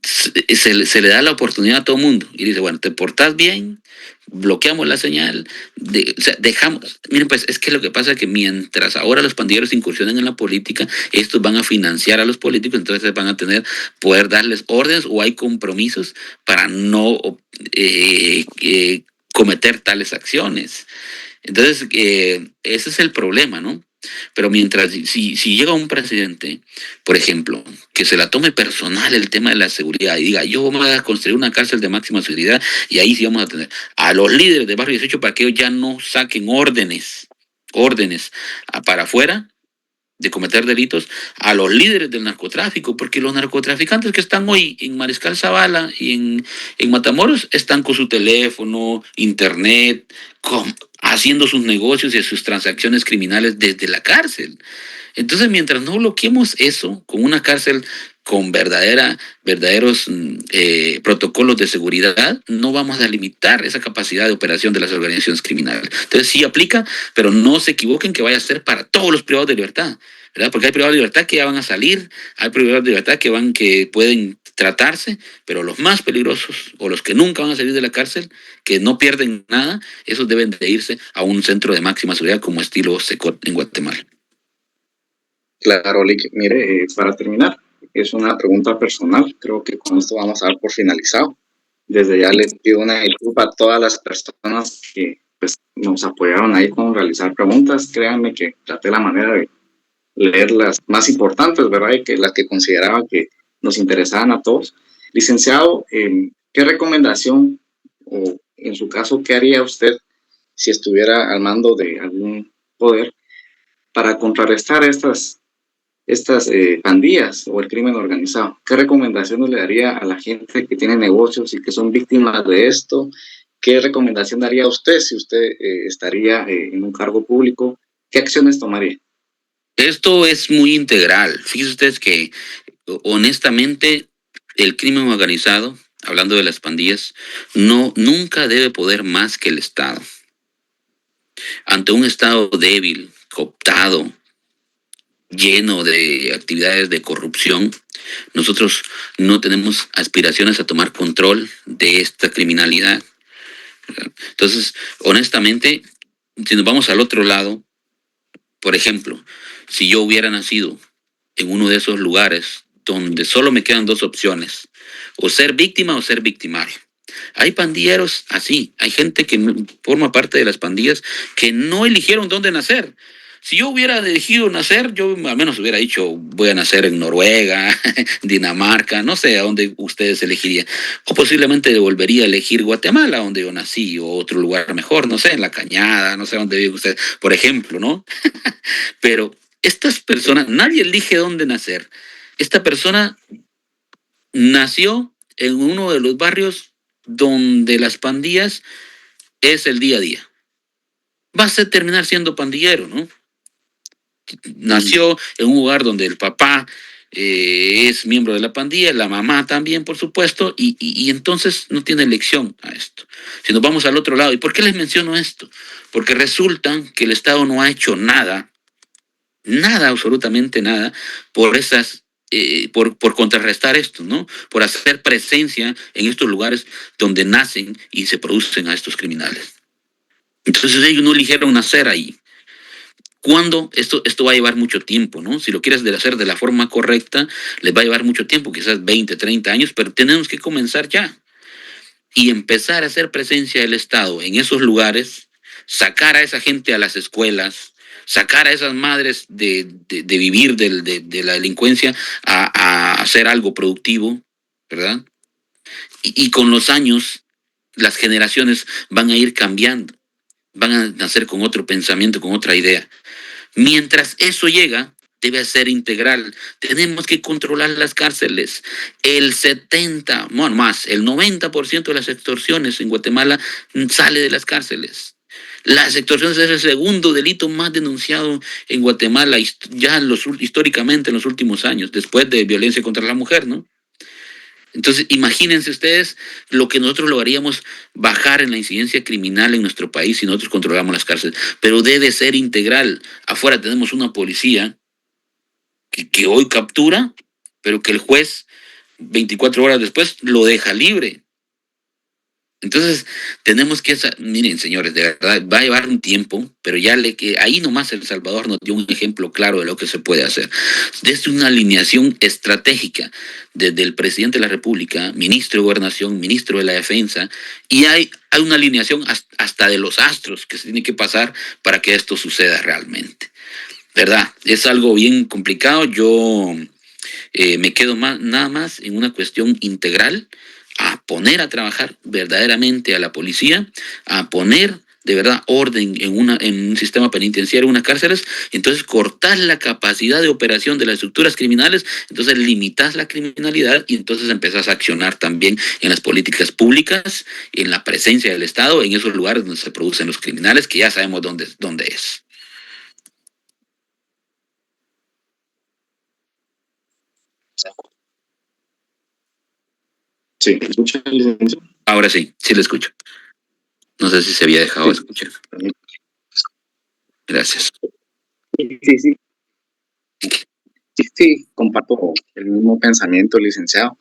se le da la oportunidad a todo el mundo y dice, bueno, te portás bien, bloqueamos la señal, o sea, dejamos. Miren, pues es que lo que pasa es que mientras ahora los pandilleros incursionan en la política, estos van a financiar a los políticos, entonces van a poder darles órdenes o hay compromisos para no cometer tales acciones. Entonces, ese es el problema, ¿no? Pero mientras, si llega un presidente, por ejemplo, que se la tome personal el tema de la seguridad y diga, yo voy a construir una cárcel de máxima seguridad y ahí sí vamos a tener a los líderes de Barrio 18 para que ellos ya no saquen órdenes para afuera de cometer delitos, a los líderes del narcotráfico, porque los narcotraficantes que están hoy en Mariscal Zavala y en Matamoros están con su teléfono, internet, haciendo sus negocios y sus transacciones criminales desde la cárcel. Entonces, mientras no bloqueemos eso con una cárcel con verdaderos protocolos de seguridad, no vamos a limitar esa capacidad de operación de las organizaciones criminales. Entonces sí aplica, pero no se equivoquen que vaya a ser para todos los privados de libertad, ¿verdad? Porque hay privados de libertad que ya van a salir, hay privados de libertad que pueden tratarse, pero los más peligrosos o los que nunca van a salir de la cárcel, que no pierden nada, esos deben de irse a un centro de máxima seguridad como estilo Secot en Guatemala. Claro, Lick. Mire, para terminar, es una pregunta personal. Creo que con esto vamos a dar por finalizado. Desde ya les pido una disculpa a todas las personas que pues, nos apoyaron ahí con realizar preguntas. Créanme que traté la manera de leer las más importantes, ¿verdad? Y que las que consideraba que nos interesaban a todos. Licenciado, ¿qué recomendación o en su caso, qué haría usted si estuviera al mando de algún poder para contrarrestar estas pandillas o el crimen organizado? ¿Qué recomendaciones le daría a la gente que tiene negocios y que son víctimas de esto? ¿Qué recomendación daría a usted si usted estaría en un cargo público? ¿Qué acciones tomaría? Esto es muy integral. Fíjense ustedes que, honestamente, el crimen organizado, hablando de las pandillas, nunca debe poder más que el Estado. Ante un Estado débil, cooptado, lleno de actividades de corrupción, nosotros no tenemos aspiraciones a tomar control de esta criminalidad. Entonces, honestamente, si nos vamos al otro lado, por ejemplo, si yo hubiera nacido en uno de esos lugares donde solo me quedan dos opciones, o ser víctima o ser victimario. Hay pandilleros así, hay gente que forma parte de las pandillas que no eligieron dónde nacer. Si yo hubiera elegido nacer, yo al menos hubiera dicho, voy a nacer en Noruega, Dinamarca, no sé a dónde ustedes elegirían. O posiblemente volvería a elegir Guatemala, donde yo nací, o otro lugar mejor, no sé, en La Cañada, no sé dónde vive usted, por ejemplo, ¿no? Pero estas personas, nadie elige dónde nacer. Esta persona nació en uno de los barrios donde las pandillas es el día a día. Vas a terminar siendo pandillero, ¿no? Nació en un lugar donde el papá es miembro de la pandilla, la mamá también, por supuesto, y entonces no tiene elección a esto. Si nos vamos al otro lado, ¿y por qué les menciono esto? Porque resulta que el Estado no ha hecho nada, absolutamente nada, por por contrarrestar esto, ¿no? Por hacer presencia en estos lugares donde nacen y se producen a estos criminales. Entonces ellos no eligieron nacer ahí. ¿Cuándo? Esto va a llevar mucho tiempo, ¿no? Si lo quieres hacer de la forma correcta, les va a llevar mucho tiempo, quizás 20, 30 años, pero tenemos que comenzar ya. Y empezar a hacer presencia del Estado en esos lugares, sacar a esa gente a las escuelas, sacar a esas madres de vivir de la delincuencia a hacer algo productivo, ¿verdad? Y con los años, las generaciones van a ir cambiando, van a nacer con otro pensamiento, con otra idea. Mientras eso llega, debe ser integral. Tenemos que controlar las cárceles. El 90% de las extorsiones en Guatemala sale de las cárceles. Las extorsiones es el segundo delito más denunciado en Guatemala, ya históricamente en los últimos años, después de violencia contra la mujer, ¿no? Entonces, imagínense ustedes lo que nosotros lograríamos bajar en la incidencia criminal en nuestro país si nosotros controlamos las cárceles. Pero debe ser integral. Afuera tenemos una policía que hoy captura, pero que el juez 24 horas después lo deja libre. Entonces, tenemos que, miren señores, de verdad, va a llevar un tiempo, pero ahí nomás El Salvador nos dio un ejemplo claro de lo que se puede hacer. Desde una alineación estratégica, desde el presidente de la República, ministro de Gobernación, ministro de la Defensa, y hay una alineación hasta de los astros que se tiene que pasar para que esto suceda realmente. ¿verdad? Es algo bien complicado. Yo me quedo nada más en una cuestión integral, a poner a trabajar verdaderamente a la policía, a poner de verdad orden en un sistema penitenciario, unas cárceles, entonces cortar la capacidad de operación de las estructuras criminales, entonces limitas la criminalidad y entonces empezás a accionar también en las políticas públicas, en la presencia del Estado, en esos lugares donde se producen los criminales, que ya sabemos dónde es. Sí, ¿me escucha, licenciado? Ahora sí lo escucho. No sé si se había dejado de escuchar. Gracias. Sí, comparto el mismo pensamiento, licenciado.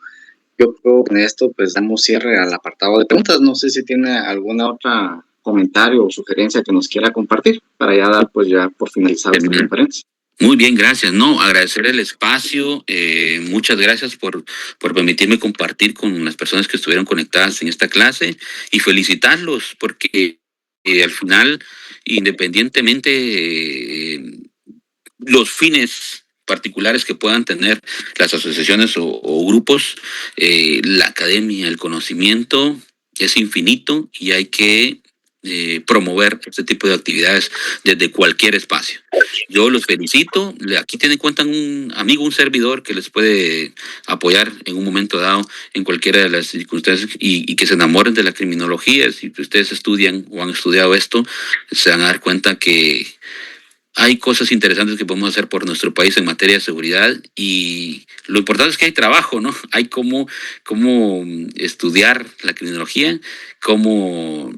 Yo creo que con esto pues damos cierre al apartado de preguntas. No sé si tiene alguna otra comentario o sugerencia que nos quiera compartir para ya dar pues ya por finalizar esta conferencia. Muy bien, gracias. No, agradecer el espacio. Muchas gracias por permitirme compartir con las personas que estuvieron conectadas en esta clase y felicitarlos porque al final, independientemente los fines particulares que puedan tener las asociaciones o grupos, la academia, el conocimiento es infinito y hay que promover este tipo de actividades desde cualquier espacio. Yo los felicito. Aquí tienen en cuenta un amigo, un servidor que les puede apoyar en un momento dado en cualquiera de las circunstancias y que se enamoren de la criminología. Si ustedes estudian o han estudiado esto, se van a dar cuenta que hay cosas interesantes que podemos hacer por nuestro país en materia de seguridad y lo importante es que hay trabajo, ¿no? Hay cómo estudiar la criminología, cómo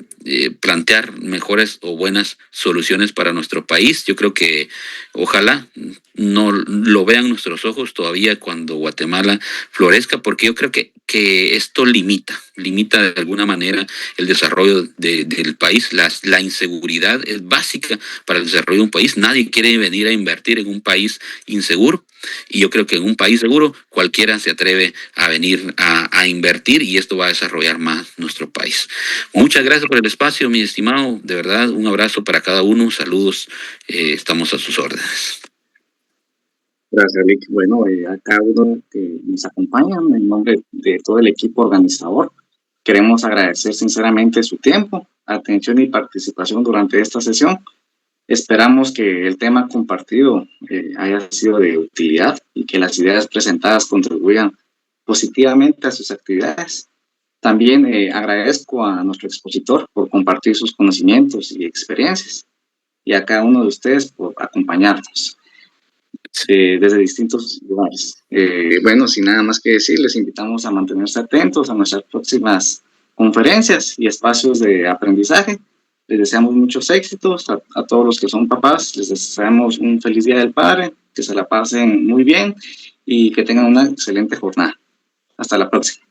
plantear mejores o buenas soluciones para nuestro país. Yo creo que ojalá no lo vean nuestros ojos todavía cuando Guatemala florezca, porque yo creo que esto limita de alguna manera el desarrollo del país. La inseguridad es básica para el desarrollo de un país. Nadie quiere venir a invertir en un país inseguro y yo creo que en un país seguro cualquiera se atreve a venir a invertir y esto va a desarrollar más nuestro país. Muchas gracias por el espacio, mi estimado. De verdad, un abrazo para cada uno. Saludos. Estamos a sus órdenes. Gracias, Vic. Bueno, a cada uno que nos acompaña, en nombre de todo el equipo organizador, queremos agradecer sinceramente su tiempo, atención y participación durante esta sesión. Esperamos que el tema compartido haya sido de utilidad y que las ideas presentadas contribuyan positivamente a sus actividades. También agradezco a nuestro expositor por compartir sus conocimientos y experiencias y a cada uno de ustedes por acompañarnos desde distintos lugares. Bueno, sin nada más que decir, les invitamos a mantenerse atentos a nuestras próximas conferencias y espacios de aprendizaje. Les deseamos muchos éxitos a todos los que son papás. Les deseamos un feliz Día del Padre, que se la pasen muy bien y que tengan una excelente jornada. Hasta la próxima.